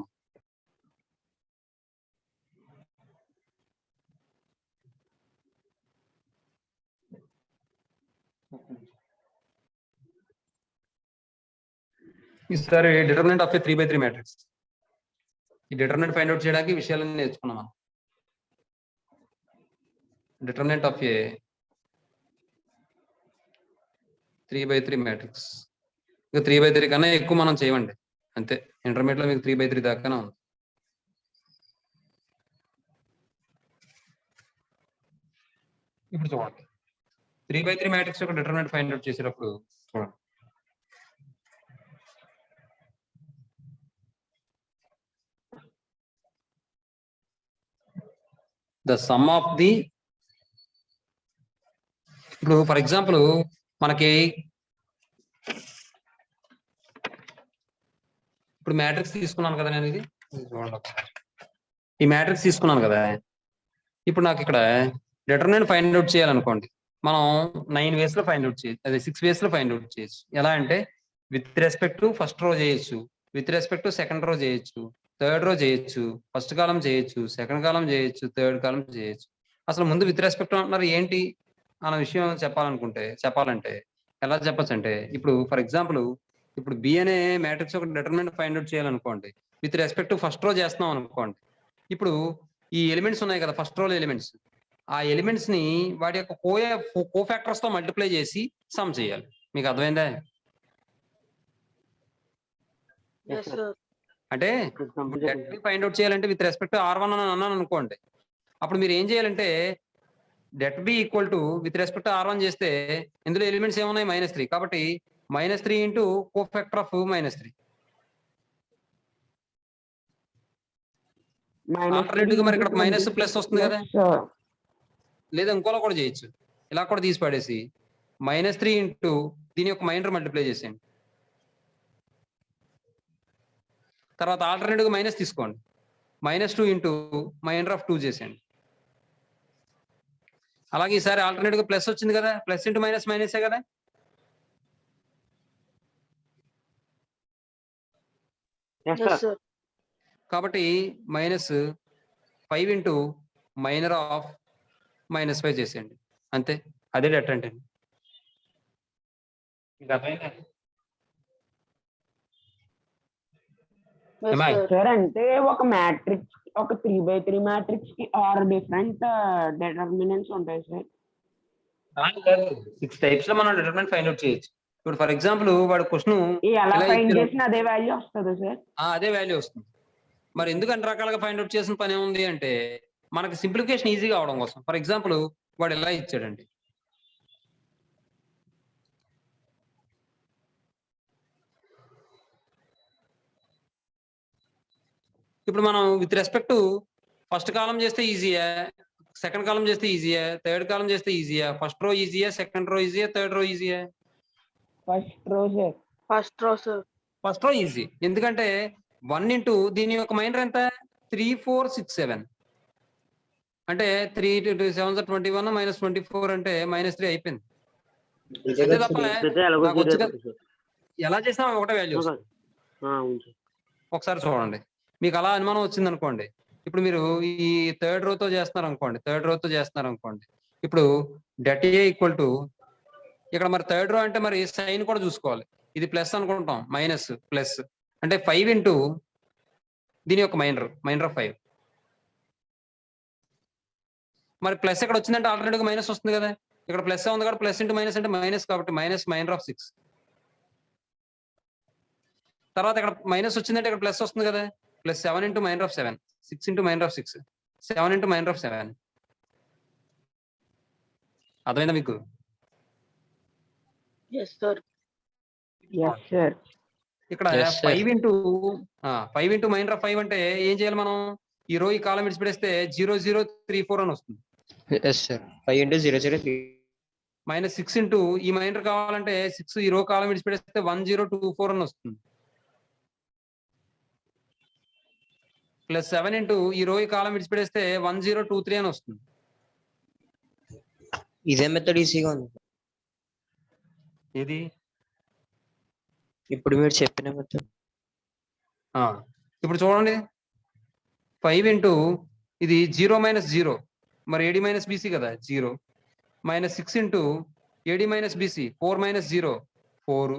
ఈసారి డిటర్మినెంట్ ఆఫ్ ఏ 3/3 మ్యాట్రిక్స్. ఈ డిటర్మినెంట్ ఫైండ్ అవుట్ చేయడానికి విషయాలన్నీ నేర్చుకున్నాం మనం. Determinant of A 3/3 matrix. ఇంకా 3/3 కన్నా ఎక్కువ మనం చేయమండి అంతే. ఇంటర్మీడియట్ లో మీకు 3/3 దాకానే ఉంది. ఇప్పుడు చూడండి, 3/3 మ్యాట్రిక్స్ యొక్క డిటర్మినెంట్ ఫైండ్ అవుట్ చేసేటప్పుడు చూడండి. ద సమ్ ఆఫ్ ది, ఇప్పుడు ఫర్ ఎగ్జాంపుల్ మనకి ఇప్పుడు మ్యాట్రిక్స్ తీసుకున్నాను కదా నేను. ఇది ఈ మ్యాట్రిక్స్ తీసుకున్నాను కదా. ఇప్పుడు నాకు ఇక్కడ డిటర్మినెంట్ ఫైండ్ అవుట్ చేయాలనుకోండి, మనం 9 ways లో ఫైండ్ అవుట్ చేయొచ్చు. అదే 6 ways లో ఫైండ్ అవుట్ చేయొచ్చు. ఎలా అంటే విత్ రెస్పెక్ట్ టు ఫస్ట్ రో చేయొచ్చు, with respect to second row చేయొచ్చు, థర్డ్ రో చేయొచ్చు, ఫస్ట్ కాలం చేయొచ్చు, సెకండ్ కాలం చేయొచ్చు, థర్డ్ కాలం చేయొచ్చు. అసలు ముందు విత్ రెస్పెక్ట్ అంటున్నారు ఏంటి అన్న విషయం చెప్పాలంటే ఎలా చెప్పచ్చు అంటే, ఇప్పుడు ఫర్ ఎగ్జాంపుల్ ఇప్పుడు బి అనే మ్యాట్రిక్స్ ఒక డిటర్మినెంట్ ఫైండ్ అవుట్ చేయాలనుకోండి, with respect to first row చేస్తున్నాం అనుకోండి. ఇప్పుడు ఈ ఎలిమెంట్స్ ఉన్నాయి కదా, ఫస్ట్ రోలో ఎలిమెంట్స్, ఆ ఎలిమెంట్స్ ని వాటి యొక్క కోఫాక్టర్స్ తో మల్టిప్లై చేసి సమ్ చేయాలి. మీకు అర్థమైందా? Yes, sir. అంటే ఫైండ్ అవుట్ చేయాలంటే విత్ రెస్పెక్ట్ R1 అని అన్నాను అనుకోండి, అప్పుడు మీరు ఏం చేయాలంటే det B equal to with respect R1 చేస్తే ఇందులో ఎలిమెంట్స్ ఏమున్నాయి? -3. కాబట్టి -3 ఇంటూ కోఫాక్టర్ ఆఫ్ -3. ఆల్టర్నేటివ్ గా మరి ఇక్కడ మైనస్ ప్లస్ వస్తుంది కదా, లేదా ఇంకోలా కూడా చేయొచ్చు. ఇలా కూడా తీసి పడేసి -3 ఇంటూ దీని యొక్క మైనర్ మల్టిప్లై చేసేయండి. తర్వాత ఆల్టర్నేటివ్ గా మైనస్ తీసుకోండి, -2 ఇంటూ మైనర్ ఆఫ్ 2 చేసేయండి. అలాగే ఈసారి ఆల్టర్నేటివ్ గా ప్లస్ వచ్చింది కదా, ప్లస్ ఇంటూ మైనస్ మైనసే కదా. Yes, Yes, sir. sir. కాబట్టి -5 ఇంటూ మైనర్ ఆఫ్ -5 చేసేయండి. అంతే, అదే డెట్ అంటే. Yes, Am I? sir. Sir అంటే ఒక మ్యాట్రిక్స్ ఒక 3x3 మ్యాట్రిక్స్ కి 6 డిఫరెంట్ డిటర్మినెంట్స్ ఉంటాయి సార్. 6 టైప్స్ లో మనం డిటర్మినెంట్ ఫైండ్ అవుట్ చేయొచ్చు. ఇప్పుడు ఫర్ ఎగ్జాంపుల్ వాడు క్వశ్చన్ ఎలా ఇలా ఫైండ్ ఇచ్చారు. చేసినా అదే వాల్యూ వస్తుందా సార్? అదే వాల్యూ వస్తుంది. మరి ఎందుకు అన్ని రకాలుగా ఫైండ్ అవుట్ చేసిన పని ఏముంది అంటే మనకి సింప్లిఫికేషన్ ఈజీగా అవడం కోసం. ఫర్ ఎగ్జాంపుల్ వాడు ఇలా ఇచ్చాడండి, ఇప్పుడు మనం విత్ రెస్పెక్ట్ ఫస్ట్ కాలం చేస్తే ఈజీయా, సెకండ్ కాలం చేస్తే ఈజీయా, థర్డ్ కాలం చేస్తే ఈజీయా, ఫస్ట్ రో ఈజీయా, సెకండ్ రో ఈజీయా, థర్డ్ రో ఈజీయా? First row sir. First row, sir. First row easy. ఎందుకంటే 1 ఇంటూ దీని యొక్క మైనర్ ఎంత 3 4 6 7 అంటే 3 2 7 21 మైనస్ 24 అంటే -3 అయిపోయింది. అంతే తప్ప ఎలాగో నాకు వచ్చి సార్. ఎలా చేసినా ఒకటే వాల్యూ. అవును సార్. ఒకసారి చూడండి, మీకు అలా అనుమానం వచ్చింది అనుకోండి, ఇప్పుడు మీరు ఈ థర్డ్ రోతో చేస్తున్నారు అనుకోండి, ఇప్పుడు డెట్ ఏ ఈక్వల్ టు ఇక్కడ మరి థర్డ్ రో అంటే మరి సైన్ కూడా చూసుకోవాలి. ఇది ప్లస్ అనుకుంటాం, మైనస్ ప్లస్ అంటే 5 ఇంటూ దీని యొక్క మైనర్ ఆఫ్ 5. మరి ప్లస్ ఎక్కడ వచ్చిందంటే ఆల్టర్నేటివ్ మైనస్ వస్తుంది కదా, ఇక్కడ ప్లస్ ఉంది కాబట్టి ప్లస్ ఇంటూ మైనస్ అంటే మైనస్ కాబట్టి మైనస్ మైనర్ ఆఫ్ 6. తర్వాత ఇక్కడ మైనస్ వచ్చిందంటే ఇక్కడ ప్లస్ వస్తుంది కదా, plus 7 into minor of 7, 6 into minor of 6, 7 into minor of 7. అర్థమైందా మీకు? Yes, sir. Yes sir. ఇక్కడ Yes, sir. 5 into minor of 5 అంటే ఏం చేయాలి మనం, ఈ రో ఈ కాలం విడిచిపెడిస్తే 0 0 3 4 అని వస్తుంది. Yes, sir. 5 into 0 0 3. Minus 6 into ఈ మైనర్ కావాలంటే 6 ఈ రో కాలం విడిచిపెడిస్తే 1 0 2 4 అని వస్తుంది. ప్లస్ 7 ఇంటూ ఈ రో ఈ కాలం విడిచిపెడిస్తే 1 0 2 3 అని వస్తుంది. ఇదే మెథడ్ ఈజీగా ఉంది. ఇది ఇప్పుడు మీరు చెప్పిన మెథడ్. ఇప్పుడు చూడండి, 5 ఇంటూ ఇది 0 మైనస్ 0 మరి ఏడి మైనస్ బీసీ కదా 0, minus 6 into AD minus BC 4 minus 0 4,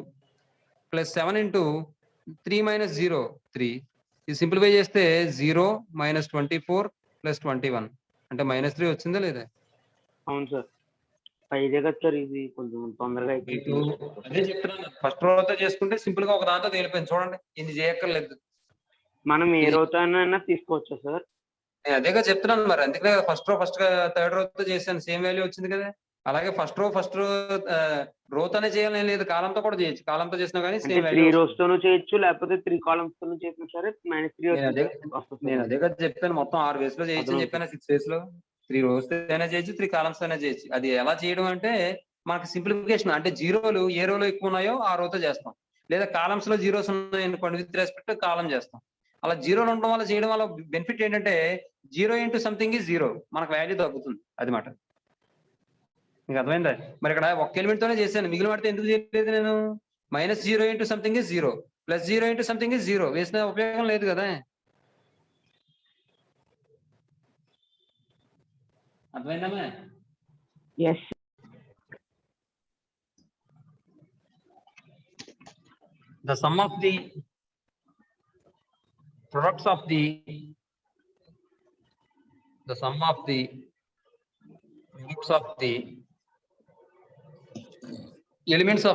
plus 7 into 3 minus 0 3. ఇది సింప్లిఫై చేస్తే 0 మైనస్ 24 ప్లస్ 21 అంటే -3 వచ్చిందా లేదా? అవును సార్. 5 కదా సార్, ఇది కొంచెం తొందరగా అయిపోయింది. అదే చెప్తున్నాను, ఫస్ట్ రోతో చేసుకుంటే సింపుల్ గా ఒక దాంతో తేలిపోయింది. చూడండి, ఇది చేయక్కర్లేదు. మనం ఏ రోజైనా తీసుకోవచ్చా సార్? నేను అదేగా చెప్తున్నాను, మరి అందుకనే ఫస్ట్ థర్డ్ రోతో చేశాను, సేమ్ వాల్యూ వచ్చింది కదా. అలాగే ఫస్ట్ రో రోతోనే చేయాలని లేదు, కాలంతో కూడా చేయొచ్చు. కాలంతో చేసినా కానీ అంటే సేమ్ 3 వాల్యూ. rows తోనూ చేయొచ్చు, లేకపోతే 3 columns తోనూ చేసినా సరే -3 నేను అదే కదా చెప్పాను, మొత్తం 6 వేస్ లో చేయొచ్చు అని చెప్పాను. 6 వేస్ లో 3 rows అయినా చేయొచ్చు, 3 columns అయినా చేయొచ్చు. అది ఎలా చేయడం అంటే మనకి సింప్లిఫికేషన్, అంటే జీరోలు ఏ రోలో ఎక్కువ ఉన్నాయో ఆ రోతో చేస్తాం, లేదా కాలమ్స్ లో జీరోస్ ఉన్నాయి అనుకోండి విత్ రెస్పెక్ట్ కాలం చేస్తాం. అలా జీరోలు ఉండడం వల్ల చేయడం వల్ల బెనిఫిట్ ఏంటంటే 0 ఇంటూ సంథింగ్ ఈజ్ 0, మనకు వాల్యూ తగ్గుతుంది. అది మాట మీకు అర్థమైందా? మరి ఇక్కడ ఒక్క ఎలిమెంట్ తోనే చేశాను, మిగిలిన వాటితో ఎందుకు చేయలేదు నేను? -0 into something is 0, plus 0 into something is 0 వేసిన ఉపయోగం లేదు కదా. అర్థమైందమ్మా? Yes. The sum of the products of the sum of the products of the elements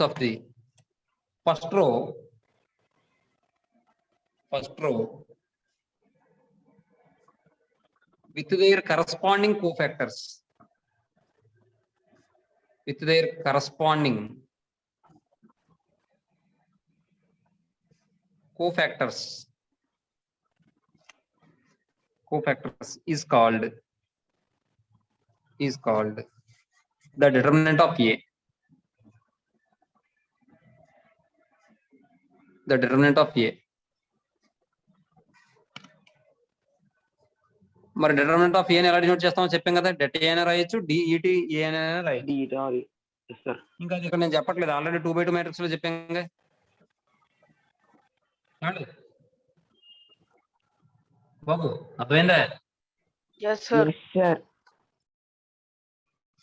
of the first row with their corresponding cofactors is called the determinant of A. The determinant of A. మరి determinant of ఏ ని ఎలా denote చేస్తామో చెప్పాం కదా, det A అయినా రాయొచ్చు, DET ఏ అయినా రాయొచ్చు. ఇంకా ఇక్కడ నేను చెప్పట్లేదు, ఆల్రెడీ 2x2 మ్యాట్రిక్స్ లో చెప్పాం. బాబు అర్థమైందా? Yes, sir. Yes sir.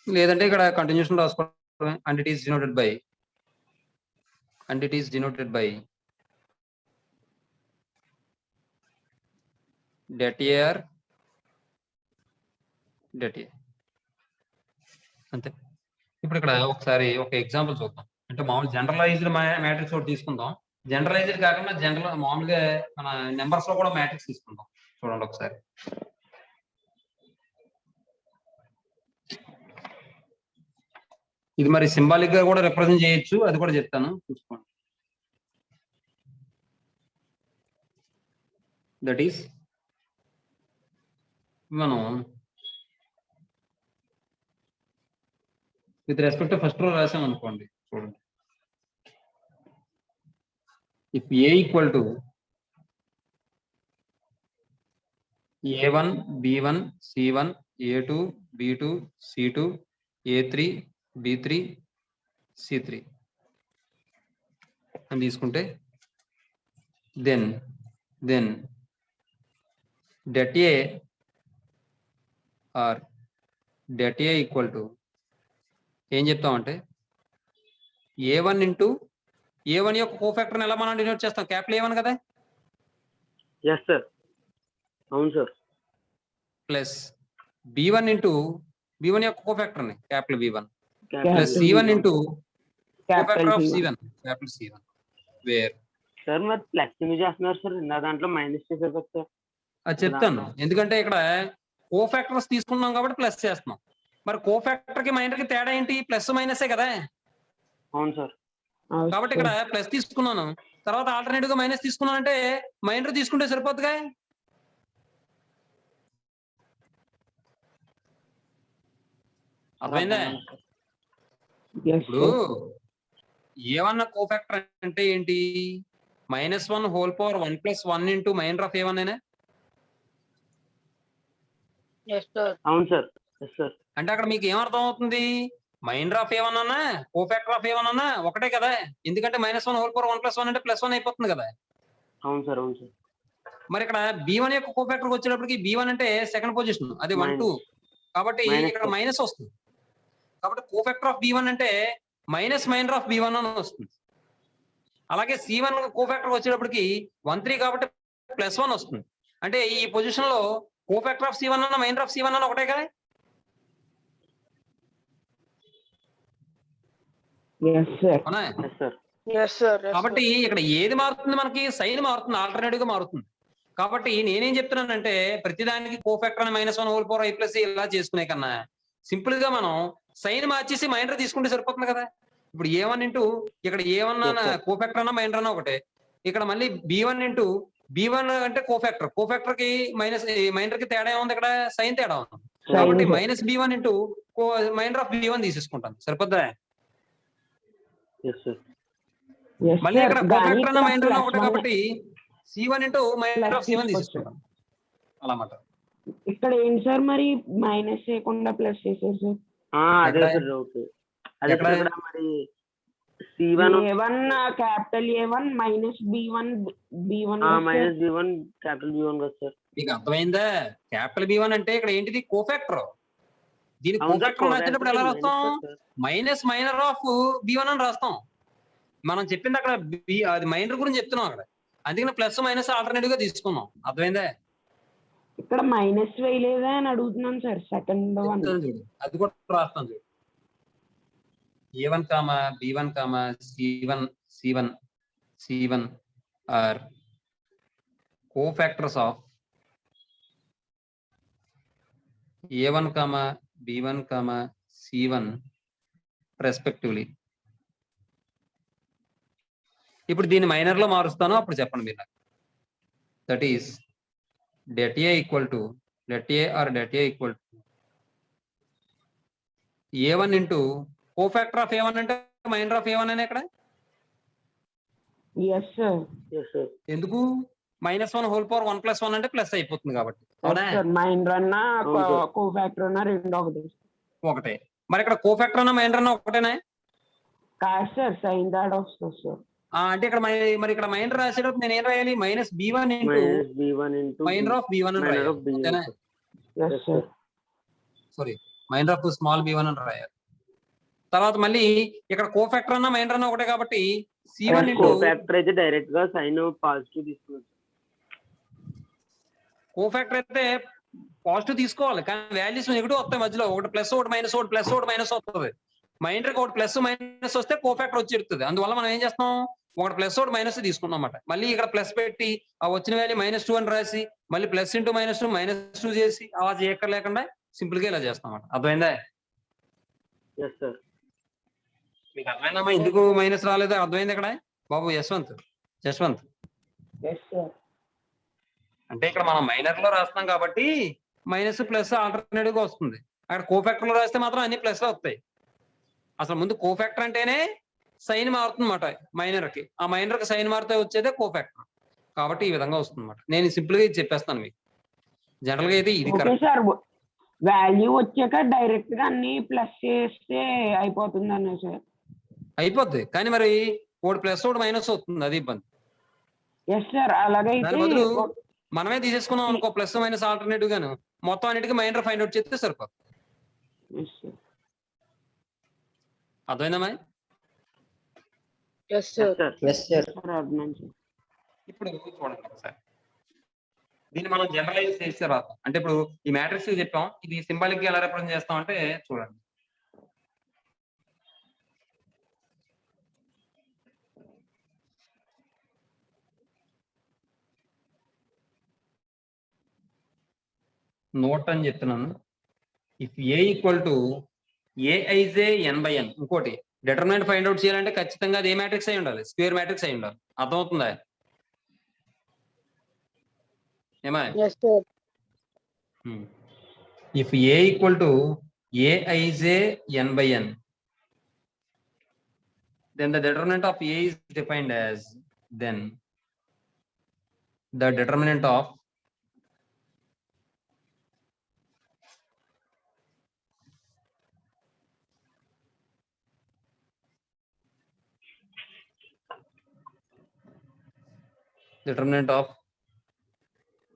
లేదంటే ఇక్కడ కంటిన్యూషన్ రాసుకోవడం and it is denoted by det A or det A. అంతే. ఇప్పుడు ఇక్కడ ఒకసారి ఒక ఎగ్జాంపుల్ చూద్దాం. అంటే మామూలు జనరలైజ్డ్ మ్యాట్రిక్స్ ఒకటి తీసుకుందాం. జనరలైజ్డ్ కాకుండా జనరల్ మామూలుగా మన నెంబర్స్ లో కూడా మ్యాట్రిక్స్ తీసుకుందాం. చూడండి ఒకసారి. ఇది మరి సింబాలిక్ గా కూడా రిప్రజెంట్ చేయొచ్చు, అది కూడా చెప్తాను చూసుకోండి. దట్ ఈస్ మనం విత్ రెస్పెక్ట్ ఫస్ట్ రో రాసాం అనుకోండి. చూడండి, if A equal to A1 B1 C1 A2 B2 C2 A3 B3 C3 అని తీసుకుంటే then det A or det A equal to ఏం చెప్తామంటే A1 ఇంటూ A1 యొక్క కోఫాక్టర్ని ఎలా మనం డినోట్ చేస్తాం? క్యాపిటల్ A1 కదా. Yes sir. అవును sir. Plus B1 into B1 యొక్క కోఫాక్టర్ని capital B1 plus C1 into cofactor of C1 capital C1 where sir మరి ప్లస్ ఎందుకు చేస్తున్నారు సార్? నా దాంట్లో మైనస్ చేశారు కదా సార్. అది చెప్తాను. ఎందుకంటే ఇక్కడ కోఫాక్టర్స్ తీసుకున్నాం కాబట్టి ప్లస్ చేస్తున్నాం. మరి కోఫాక్టర్ కి మైనర్ కి తేడా ఏంటి? ప్లస్ మైనసే కదా. అవును సార్. కాబట్టి ఇక్కడ ప్లస్ తీసుకున్నాను, తర్వాత ఆల్టర్నేటివ్ గా మైనస్ తీసుకున్నాను అంటే మైనర్ తీసుకుంటే సరిపోతుందిగా. అర్థమైందా? ఇప్పుడు ఏమన్నా కోఫాక్టర్ అంటే ఏంటి? -1 whole power 1 + 1 into minor of A1 అయినా. Yes, sir. అవును సార్. Yes sir. అంటే అక్కడ మీకు ఏమర్థం అవుతుంది? మైనర్ ఆఫ్ A1 అన్నా కోఫాక్టర్ ఆఫ్ A1 అన్నా ఒకటే కదా. ఎందుకంటే -1 హోల్ పవర్ 1 + 1 అంటే +1 అయిపోతుంది కదా. అవును సార్. అవును సార్. మరి ఇక్కడ B1 యొక్క కోఫాక్టర్ వచ్చేటప్పటికి B1 అంటే సెకండ్ పొజిషన్, అది 1 2 కాబట్టి ఇక్కడ మైనస్ వస్తుంది. కాబట్టి కోఫాక్టర్ ఆఫ్ B1 అంటే మైనస్ మైనర్ ఆఫ్ B1 అని వస్తుంది. అలాగే C1 కోఫాక్టర్ వచ్చేటప్పటికి 1 3 కాబట్టి +1 వస్తుంది. అంటే ఈ పొజిషన్ లో కోఫాక్టర్ ఆఫ్ C1 అన్న మైనర్ ఆఫ్ C1 అన్న ఒకటే కదా. అవునా? Yes, sir. కాబట్టి ఇక్కడ ఏది మారుతుంది? మనకి సైన్ మారుతుంది, ఆల్టర్నేటివ్ గా మారుతుంది. కాబట్టి నేనేం చెప్తున్నానంటే ప్రతిదానికి కోఫాక్టర్ అని -1 హోల్ పవర్ i + ఇలా చేసుకునే కన్నా సింపుల్ గా మనం సైన్ మార్చేసి మైనర్ తీసుకుంటే సరిపోతుంది కదా. ఇప్పుడు A1 ఇంటూ ఇక్కడ A1 అన్న కోఫాక్టర్ అన్న మైనర్ అన్న ఒకటే. ఇక్కడ మళ్ళీ B1 ఇంటూ B1 అంటే కోఫాక్టర్ కి మైనర్ కి తేడా ఉంది, ఇక్కడ సైన్ తేడా ఉంది. కాబట్టి -B1 into minor of B1 తీసేసుకుంటాను, సరిపోద్దా? మళ్ళీ ఇక్కడ కోఫాక్టర్ అన్న మైనర్ అన్న ఒకటే కాబట్టి C1 into minor of C1 తీసుకుంటాం అన్నమాట. ఇక్కడ ఏంటి సార్ మరి మైనస్ చేయకుండా ప్లస్ చేసేది సార్? అదే సార్. ఓకే. అదే ఇక్కడ మరి C1 A1 capital A1 -B1 minus B1 capital B1 కదా సార్. మీకు అర్థమైందా? క్యాపిటల్ B1 అంటే ఇక్కడ ఏంటిది? కోఫాక్టర్. దీని కోఫాక్టర్ రాసేటప్పుడు ఎలా రాస్తాం? మైనస్ మైనర్ ఆఫ్ B1 అని రాస్తాం. మనం చెప్పింది అక్కడ అది మైనర్ గురించి చెప్తున్నాం అక్కడ, అందుకని ప్లస్ మైనస్ ఆల్టర్నేటివ్ గా తీసుకున్నాం. అర్థమైందా? ఇక్కడ మైనస్ వేయలేదా అని అడుగుతున్నాను సార్. సెకండ్ వన్ అది కూడా రాస్తాను చూడు. A1, B1, C1 are cofactors of A1, B1, C1 respectively. ఇప్పుడు దీన్ని మైనర్ లో మారుస్తాను, అప్పుడు చెప్పండి మీరు. That is det A equal to det A equal to A1 into cofactor of A1 అంటే మైనర్ ఆఫ్ A1 అనే ఇక్కడ. yes sir. ఎందుకు? -1 హోల్ పవర్ 1 + 1 అంటే ప్లస్ అయిపోతుంది కాబట్టి. అవునా? మైనర్ అన్న కోఫాక్టర్ అన్న రెండు ఒకటే. మరి ఇక్కడ కోఫాక్టర్ అన్న మైనర్ అన్న ఒకటేనా? కాదు సార్, సైన్ తేడా వస్తుంది సార్. అంటే ఇక్కడ మరి ఇక్కడ మైనర్ రాసేటప్పుడు నేను ఏం రాయాలి? -B1 into minor of B1 అని రాయాలి. ఓకేనా? yes sir. Sorry, minor of small B1 అని రాయాలి. తర్వాత మళ్ళీ ఇక్కడ కోఫాక్టర్ అన్న మైనర్ అన్న ఒకటే కాబట్టి C1 కో ఇంటూ ఫ్యాక్టర్ అయితే డైరెక్ట్ గా సైన్ పాజిటివ్ తీసుకున్నాం. కోఫాక్టర్ అయితే పాజిటివ్ తీసుకోవాలి, కానీ వాల్యూస్ నెగిటివ్ వస్తాయి మధ్యలో, ఒకటి ప్లస్ ఒకటి మైనస్, ఒకటి ప్లస్ ఒకటి మైనస్ వస్తుంది. మైనర్ ఒకటి ప్లస్ మైనస్ వస్తే కోఫాక్టర్ వచ్చి ఇస్తుంది. అందువల్ల మనం ఏం చేస్తాం, ఒకటి ప్లస్ ఒకటి మైనస్ తీసుకున్నాం అన్నమాట. మళ్ళీ ఇక్కడ ప్లస్ పెట్టి ఆ వచ్చిన వాల్యూ -2 అని రాసి మళ్ళీ ప్లస్ ఇంటూ -2 చేసి అలా చేయక్కర్లేకుండా సింపుల్ గా ఇలా చేస్తాం అన్నమాట. అర్థమైందా? Yes sir. మీకు అర్థమైందమ్మా ఎందుకు మైనస్ రాలేదో? అర్థమైంది ఇక్కడ బాబు యశ్వంత్? Yes sir. అంటే ఇక్కడ మనం మైనర్ లో రాస్తున్నాం కాబట్టి మైనస్ ప్లస్ ఆల్టర్నేటివ్ గా వస్తుంది. అక్కడ కోఫాక్టర్ లో రాస్తే మాత్రం అన్ని ప్లస్ లో వస్తాయి. అసలు ముందు కోఫాక్టర్ అంటేనే సైన్ మారుతుంది అన్నమాట మైనర్ కి. ఆ మైనర్ కి సైన్ మారితే వచ్చేదే కోఫాక్టర్. కాబట్టి ఈ విధంగా వస్తుంది అన్నమాట. నేను సింపుల్ గా ఇది చెప్పేస్తాను మీకు. జనరల్ గా అయితే ఇది ఓకే కరెక్ట్. సార్, వాల్యూ వచ్చాక డైరెక్ట్ గా అన్ని ప్లస్ చేస్తే అయిపోతుంది అన్న సార్. అయిపోద్ది, కానీ మరి ఒకటి ప్లస్ ఒకటి మైనస్ వస్తుంది, అది ఇబ్బంది. Yes sir. అలాగైతే దాని బదులు మనమే తీసేసుకున్నాం అనుకో ప్లస్ మైనస్ ఆల్టర్నేటివ్ గాను, మొత్తం అన్నిటికీ మైనర్ ఫైండ్ అవుట్ చేస్తే సరిపోతుంది. Yes sir. అర్థమైందమ్మా? Yes, sir. Yes sir. అర్థమైంది సార్. ఇప్పుడు చూడండి ఒకసారి, దీన్ని మనం జనరలైజ్ చేసే రాస్తాం. అంటే ఇప్పుడు ఈ మ్యాట్రిక్స్ చెప్పాం, ఇది సింబాలిక్ గా ఎలా రిప్రజెంట్ చేస్తాం అంటే చూడండి. నోట్ అని చెప్తున్నాను. If A equal to AIJ n/n. ఇంకోటి డిటర్మినెంట్ ఫైండ్ అవుట్ చేయాలంటే ఖచ్చితంగా అది ఏ మ్యాట్రిక్స్ అయి ఉండాలి, స్క్వేర్ మ్యాట్రిక్స్ అయి ఉండాలి. అర్థమవుతుందా? ఏమా? Yes, sir. If A equal to AIJ n/n, then the determinant of A is defined as then the determinant of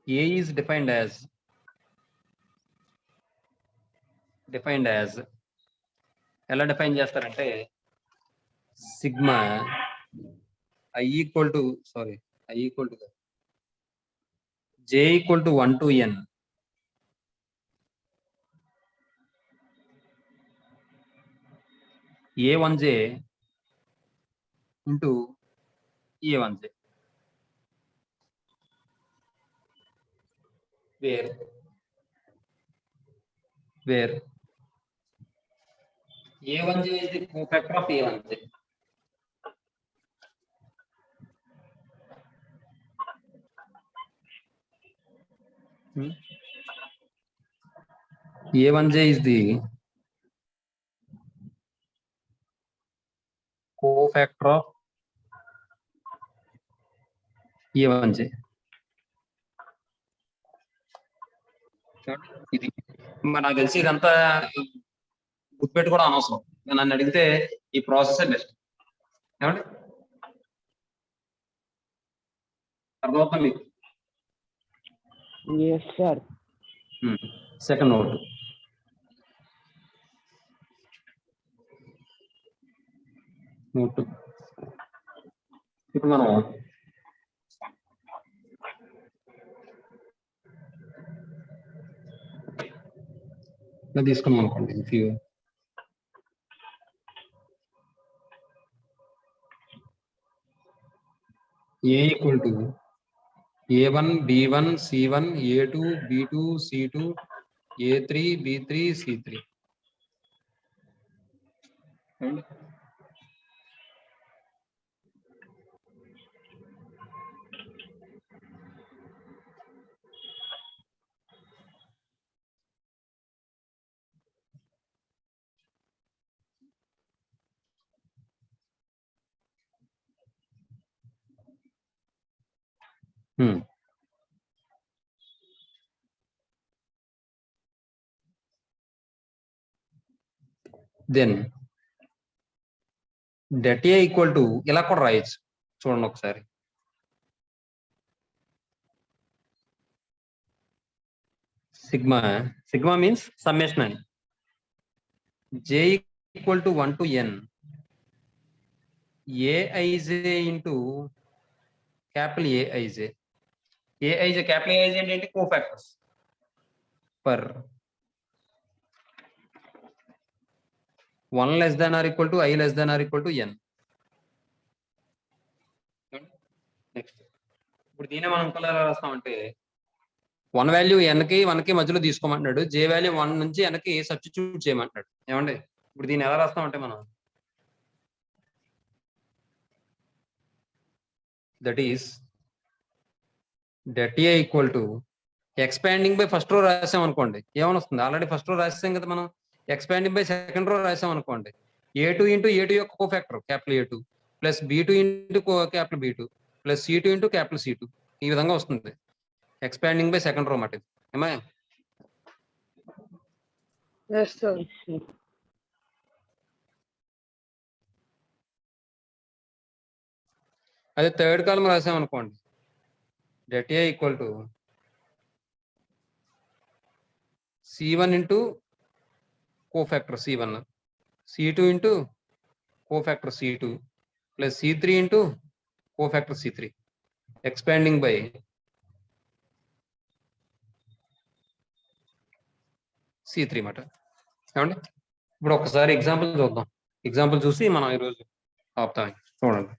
A is defined as ఎలా డిఫైన్ చేస్తారంటే sigma I equal to J equal to 1 to n A1j into A1j, where A1j is the cofactor of A1j. A1j is the cofactor of A1j. ఇది నాకు తెలిసి ఇదంతా గుర్తుపెట్టు కూడా అనవసరం. నన్ను అడిగితే ఈ ప్రాసెస్ బెస్ట్. ఏమండి అర్థమవుతుంది మీకు? Yes sir. సెకండ్ నోట్, ఇప్పుడు మనం తీసుకున్నాం అనుకోండి. If you A equal to A1 B1 C1 A2 B2 C2 A3 B3 C3. Then det A equal to ఇలా కూడా రాయొచ్చు. చూడండి ఒకసారి. సిగ్మా మీన్స్ సమ్మేషన్ అని. J equal to 1 to n aij into capital Aij. Aij capital Aij ఏంటి cofactors per 1 less than or equal to I less than or equal to n. Next ఇప్పుడు దీనే మనం ఇంకోలా రాస్తామంటే 1 వాల్యూ n కి 1 కి మధ్యలో తీసుకోమంటున్నాడు, j value 1 నుంచి n కి substitute చేయమంటున్నాడు. ఏమండి ఇప్పుడు దీన్ని ఎలా రాస్తామంటే మనం that is det A equal to expanding by first row రాసాం అనుకోండి ఏమని వస్తుంది, ఆల్రెడీ ఫస్ట్ రో రాసాం కదా మనం. ఎక్స్పాండింగ్ బై సెకండ్ రో రాసాం అనుకోండి A2 ఇంటూ A2 యొక్క cofactor capital A2 plus B2 into capital B2 plus C2 into capital C2 ఈ విధంగా వస్తుంది ఎక్స్పాండింగ్ బై సెకండ్ రో మాట. ఏమా Yes, sir. Yes, sir. అదే థర్డ్ కాలం రాసాం అనుకోండి det A equal to C1 into cofactor C1 C2 into cofactor C2 plus C3 into cofactor C3 expanding by C3 మాట. ఏమండి ఇప్పుడు ఒకసారి ఎగ్జాంపుల్ చూద్దాం, ఎగ్జాంపుల్ చూసి మనం ఈరోజు ఆపుతాం. చూడండి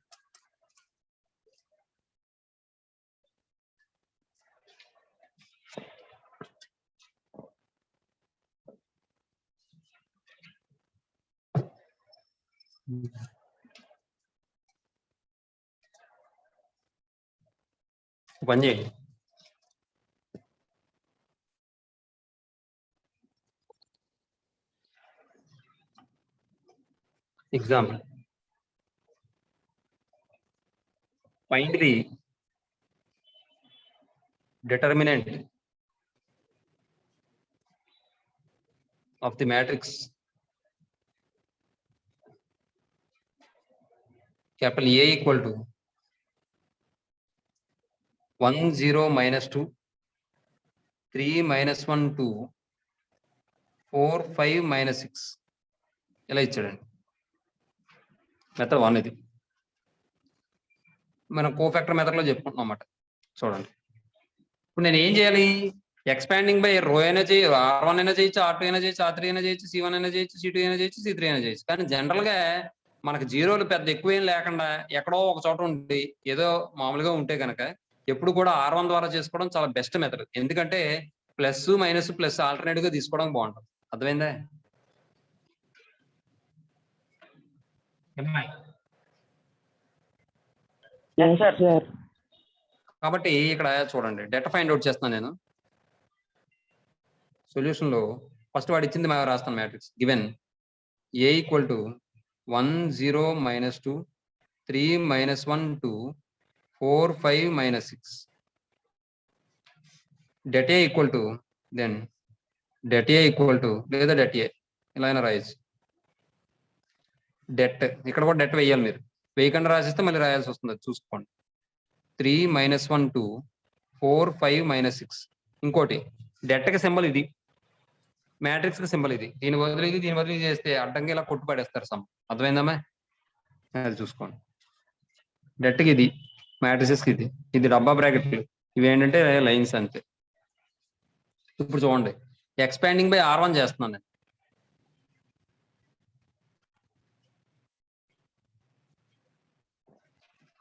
పని చేయండి. Example find the determinant of the matrix capital A equal to 1 0 minus 2 3 minus 1 2 4 5 minus 6 ఇలా ఇచ్చాడండి. మెథడ్ 1 ఇది మనం కోఫాక్టర్ మెథడ్ లో చెప్పుకుంటున్నాం అన్నమాట. చూడండి ఇప్పుడు నేను ఏం చేయాలి, ఎక్స్పాండింగ్ బై రో అయినా చేయ R1 అయినా చేయొచ్చు, R2 అయినా చేయొచ్చు, R3 అయినా చేయొచ్చు, C1 అయినా చేయొచ్చు, C2 అయినా చేయొచ్చు, C3 అయినా చేయొచ్చు. కానీ జనరల్ గా మనకు జీరోలు పెద్ద ఎక్కువ ఏం లేకుండా ఎక్కడో ఒక చోట ఉండి ఏదో మామూలుగా ఉంటే కనుక ఎప్పుడు కూడా R1 ద్వారా చేసుకోవడం చాలా బెస్ట్ మెథడ్. ఎందుకంటే ప్లస్ మైనస్ ప్లస్ ఆల్టర్నేటివ్ గా తీసుకోవడం బాగుంటుంది. అర్థమైందా? Yes, sir. కాబట్టి ఇక్కడ చూడండి డేటా ఫైండ్ అవుట్ చేస్తున్నాను నేను. సొల్యూషన్ లో ఫస్ట్ వాడు ఇచ్చింది రాస్తాను matrix given A equal to 1 0 minus 2 3 minus 1 2 4 5 minus 6 det A equal to then det A equal to లేదా det A ఇలా అయినా రాయొచ్చు. డెట్ ఇక్కడ కూడా డెట్ వేయాలి, మీరు వేయకుండా రాసిస్తే మళ్ళీ రాయాల్సి వస్తుంది, చూసుకోండి. 3 minus 1 2 4 5 minus 6 ఇంకోటి డెట్ కి సింబల్ ఇది, మ్యాట్రిక్స్ కి సింబల్ ఇది. దీని బదులు చేస్తే అడ్డంగా ఇలా కొట్టు పడేస్తారు సమ్. అర్థమైందమ్మా? అది చూసుకోండి. డెట్ కి ఇది, మ్యాట్రిసెస్ కి ఇది, ఇది డబ్బా బ్రాకెట్లు, ఇవి ఏంటంటే లైన్స్ అంతే. ఇప్పుడు చూడండి ఎక్స్పాండింగ్ బై R1 చేస్తున్నాను నేను.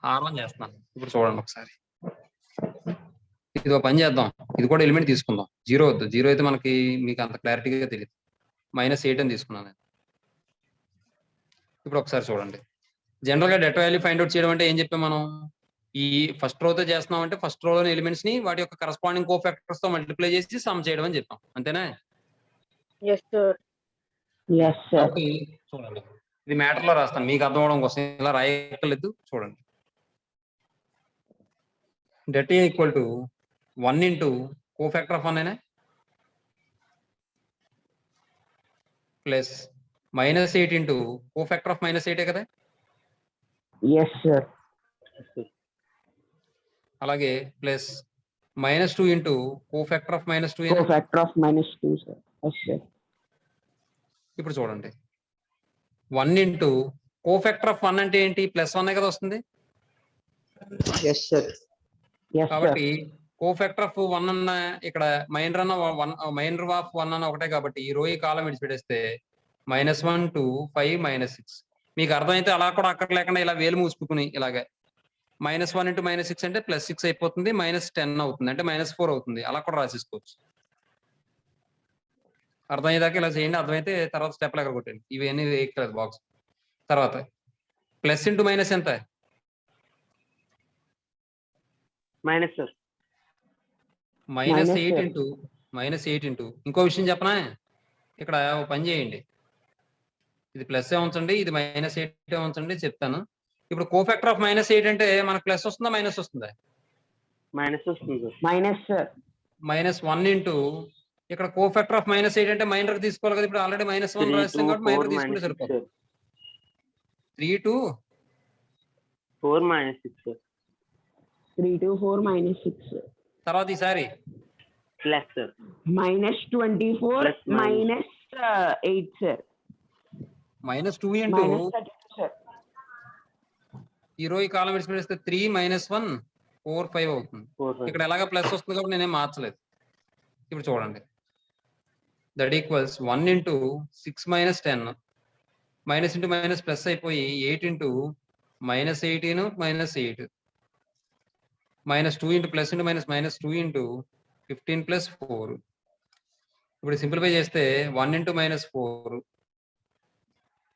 R1 చేస్తున్నాను. ఇప్పుడు చూడండి ఒకసారి ఇది ఒక పని చేద్దాం, ఇది కూడా ఎలిమెంట్ తీసుకుందాం. 0 వద్దు, 0 అయితే మనకి మీకు అంత క్లారిటీగా తెలియదు. -8 అని తీసుకున్నాను నేను. ఇప్పుడు ఒకసారి చూడండి, జనరల్ గా డేటా వాల్యూ ఫైండ్ అవుట్ చేయడం అంటే ఏం చెప్పాం మనం, ఈ ఫస్ట్ రోతో చేస్తున్నాం అంటే ఫస్ట్ రోలోని ఎలిమెంట్స్ ని వాటి యొక్క కరస్పాండింగ్ కోఫాక్టర్స్ తో మల్టిప్లై చేసి సమ్ చేయడం అని చెప్పాం, అంతేనా? Yes, sir. Yes, sir. కాబట్టి చూడండి ఇది మ్యాటర్ లో రాస్తాను మీకు అర్థం అవడం కోసం, ఇలా రాయక్కర్లేదు. చూడండి det A equal to 1 into cofactor of 1 అయినా ప్లస్ -8 ఇంటూ కోఫాక్టర్ ఆఫ్ -8 కదా. Yes, sir. అలాగే ప్లస్ -2 ఇంటూ కోఫాక్టర్ ఆఫ్ -2 అయినా. Cofactor of -2, sir. Yes, sir. ఇప్పుడు చూడండి 1 ఇంటూ కోఫాక్టర్ ఆఫ్ 1 అంటే ఏంటి +1 కదా వస్తుంది. yes sir, Yes, sir. కాబట్టి కోఫాక్టర్ ఆఫ్ 1 అన్న ఇక్కడ మైనర్ అన్న 1 మైనర్ ఆఫ్ 1 అన్న ఒకటే కాబట్టి ఈ రో ఈ కాలం విడిచిపెట్టేస్తే -1 2 5 -6 మీకు అర్థమైతే అలా కూడా అక్కర్లేకుండా ఇలా వేలు మూసుకుని ఇలాగే -1 ఇంటూ -6 అంటే +6 అయిపోతుంది, -10 అవుతుంది అంటే -4 అవుతుంది. అలా కూడా రాసేసుకోవచ్చు. అర్థమయ్యేదాకా ఇలా చేయండి. అర్థమైతే తర్వాత స్టెప్ ఎక్కడ కొట్టండి. ఇవన్నీ వేయట్లేదు బాక్స్. తర్వాత ప్లస్ ఇంటూ మైనస్ ఎంత? Minus sir. Minus, -8 sir. Into -8 into ఇంకో విషయం చెప్పనా, ఇక్కడ ఓ పని చేయండి. ఇది ప్లస్ ఏ ఉంచండి, ఇది -8 ఉంచండి చెప్తాను. ఇప్పుడు కోఫాక్టర్ ఆఫ్ -8 అంటే మనకు ప్లస్ వస్తుందా మైనస్ వస్తుందా? మైనస్ వస్తుంది సార్. Minus, sir. -1 ఇంటూ ఇక్కడ కోఫాక్టర్ ఆఫ్ -8 అంటే మైనర్ తీసుకోవాలి కదా. ఇప్పుడు ఆల్రెడీ -1 రాస్తాం కాబట్టి మైనర్ తీసుకుంటే సరిపోతుంది. 3 to 4 -6 సార్. 3 to 4 -6. తర్వాత ఈసారి plus sir. -24 Plus minus. -8, sir. -2 into -32, sir. ఈ రో ఈ కాలం విడిచిపెట్టేస్తే 3 -1 4 5 అవుతుంది. 4 ఇక్కడ ఎలాగ ప్లస్ వస్తుంది కాబట్టి నేనేం మార్చలేదు. ఇప్పుడు చూడండి, that equals 1 into 6 - 10 minus into minus plus అయిపోయి 8 into -18 -8 -2 into plus into minus -2 into 15 + 4. ఇప్పుడు సింప్లిఫై చేస్తే 1 ఇంటూ -4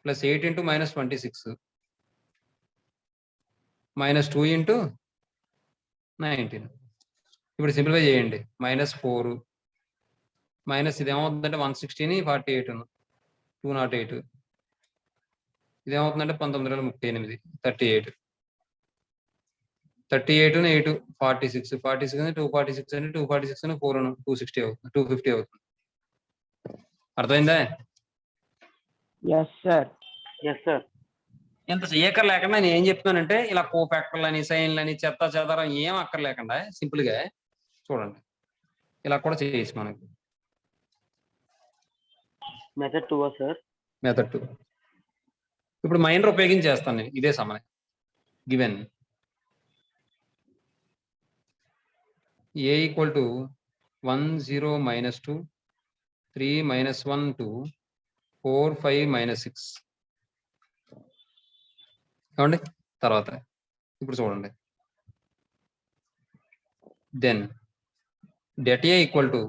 ప్లస్ 8 ఇంటూ -26 -2 ఇంటూ 19. ఇప్పుడు సింప్లిఫై చేయండి. -4 మైనస్ ఇది ఏమవుతుందంటే 116 48 208 ఇది ఏమవుతుందంటే 1938 38 38 8 46 46 అని 246 అని 246 అని 4 260 అవుతుంది 250 అవుతుంది. అర్థమైందా? Yes, sir. Yes sir. ఎంత చెయ్యక్కర్ లేకుండా నేను ఏం చెప్తున్నానంటే ఇలా కోఫాక్టర్లు అని సైన్లు అని చెత్త చెదరం ఏం అక్కర్లేకుండా సింపుల్ గా చూడండి, ఇలా కూడా చేయొచ్చు మనకి. Method 2 sir. మెథడ్ 2 ఇప్పుడు మైనర్ ఉపయోగించి చేస్తాను నేను. ఇదే సమయం గివెన్ a ఈక్వల్ టు 1 0 -2 3 -1 2 4 5 -6 ఏమండి. తర్వాత ఇప్పుడు చూడండి, then det a equal to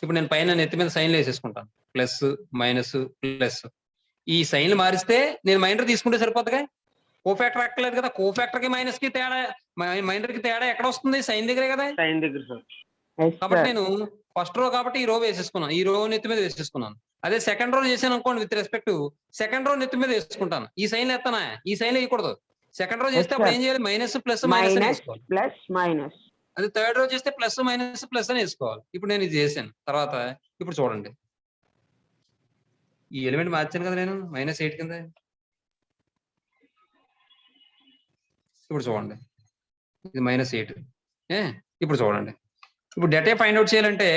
ఇప్పుడు నేను పైన నెత్తి మీద సైన్లు వేసేసుకుంటాను, ప్లస్ మైనస్ ప్లస్. ఈ సైన్లు మారిస్తే నేను మైనర్ తీసుకుంటే సరిపోతుందిగా, కోఫాక్టర్ ఎక్కలేదు కదా. కోఫాక్టర్ కి మైనస్ కి తేడా, మైనర్ కి తేడా ఎక్కడ వస్తుంది? సైన్ దగ్గరే కదా. సైన్ దగ్గర సార్. Yes, కాబట్టి sir. నేను ఫస్ట్ రో కాబట్టి ఈ రో వేసేసుకున్నాను, ఈ రో నెత్తి మీద వేసేసుకున్నాను. అదే సెకండ్ రో చేశాను అనుకోండి, విత్ రెస్పెక్ట్ సెకండ్ రో నెత్తి మీద వేసుకుంటాను. ఈ సైన్లు ఎత్తానా, ఈ సైన్లు వేయకూడదు. సెకండ్ రో చేస్తే అప్పుడు ఏం చేయాలి? మైనస్ ప్లస్ మైనస్ Minus, వేసుకోవాలి. plus, minus. అది థర్డ్ రో చేస్తే ప్లస్ మైనస్ ప్లస్ అని వేసుకోవాలి. ఇప్పుడు నేను ఇది చేశాను. తర్వాత ఇప్పుడు చూడండి, ఈ ఎలిమెంట్ మార్చాను కదా నేను -8 కింద. ఇప్పుడు చూడండి, ఇది -8. ఇప్పుడు చూడండి, ఇప్పుడు డేటా ఫైండ్ అవుట్ చేయాలంటే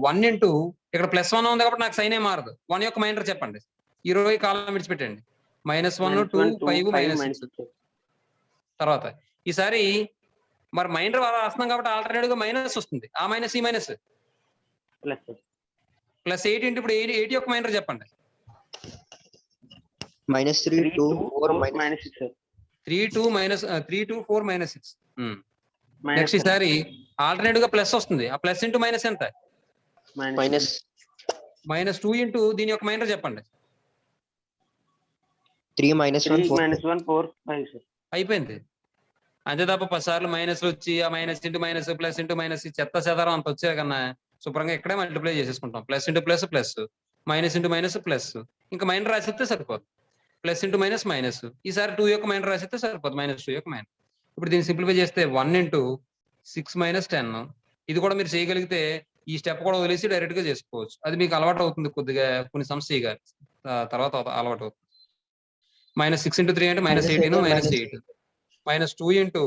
1 ఇంటూ ఇక్కడ +1 ఉంది కాబట్టి నాకు సైన్ ఏ మారదు. 1 యొక్క మైనర్ చెప్పండి. ఈ రో ఈ కాలం విడిచిపెట్టండి. -1 2 5 -6. తర్వాత ఈసారి మరి మైనర్ రాస్తున్నాం కాబట్టి ఆల్టర్నేటివ్ గా మైనస్ వస్తుంది. ఆ మైనస్ ఈ మైనస్ ప్లస్ సార్. +8 ఇంటూ ఇప్పుడు 8 యొక్క మైనర్ చెప్పండి. -3 2 4 -6 సార్. 3 2 4 -6. నెక్స్ట్ ఈసారి ఆల్టర్నేటివ్ గా ప్లస్ వస్తుంది. ఆ ప్లస్ ఇంటూ మైనస్ ఎంత? -2 ఇంటూ దీని యొక్క మైనర్ చెప్పండి. 3 -1 4 5 సార్. అయిపోయింది. అంతే తప్ప 10 సార్లు మైనస్లు వచ్చి ఆ minus into minus plus into minus చెత్త చెదారం అంత వచ్చే కన్నా శుభ్రంగా ఇక్కడే మల్టిప్లై చేసేసుకుంటాం. Plus into plus plus, minus into minus plus, ఇంకా మైనర్ రాసిస్తే సరిపోతుంది. ప్లస్ ఇంటూ మైనస్ మైనస్, ఈసారి 2 యొక్క మైనర్ రాసిస్తే సరిపోతుంది. -2 యొక్క మైనర్. ఇప్పుడు దీన్ని సింప్లిఫై చేస్తే 1 ఇంటూ 6 - 10. ఇది కూడా మీరు చేయగలిగితే ఈ స్టెప్ కూడా వదిలేసి డైరెక్ట్ గా చేసుకోవచ్చు. అది మీకు అలవాటు అవుతుంది, కొద్దిగా కొన్ని సమ్స్ చేయగాలి, తర్వాత అలవాటు అవుతుంది. -6 ఇంటూ 3 అంటే -18 -8 -2 ఇంటూ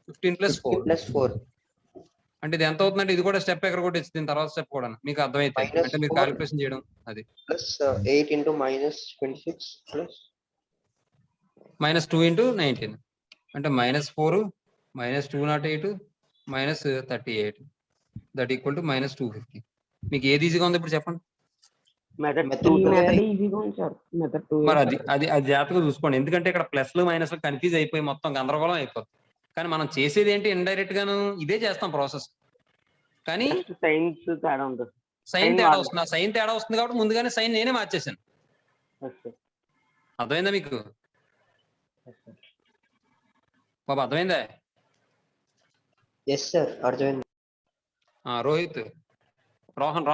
15 + 4 +4 అంటే ఇది ఎంత అవుతుందంటే ఇది కూడా స్టెప్ ఎక్కడ కొట్టచ్చు దీని తర్వాత స్టెప్ కూడా మీకు అర్థమైతే Minus అంటే మీరు 4. క్యాలిక్యులేషన్ చేయడం అది Plus 8 into minus 26 plus -2 into 19 అంటే -4 -208 -38 దట్ ఈక్వల్ టు -250 మీకు ఏది ఈజీగా ఉంది ఇప్పుడు చెప్పండి మెథడ్ Method టూ ఈ two. మెథడ్ ఈజీగా ఉంది సార్ మెథడ్ 2 మరి అది జాగ్రత్తగా చూసుకోండి ఎందుకంటే ఇక్కడ ప్లస్లు మైనస్లు కన్ఫ్యూజ్ అయిపోయి మొత్తం గందరగోళం అయిపోతుంది కానీ మనం చేసేది ఏంటి ఇండైరెక్ట్ గాను ఇదే చేస్తాం ప్రాసెస్ కానీ సైన్స్ తేడా ఉంటుంది. సైన్ Sign తేడా మారదు. వస్తుంది ఆ సైన్ తేడా వస్తుంది కాబట్టి ముందుగానే సైన్ నేనే మార్చేసాను Yes, sir. అర్థమైందా మీకు Yes, sir. బాబా అర్థమైందా yes sir. Arjun. Rohit Rohan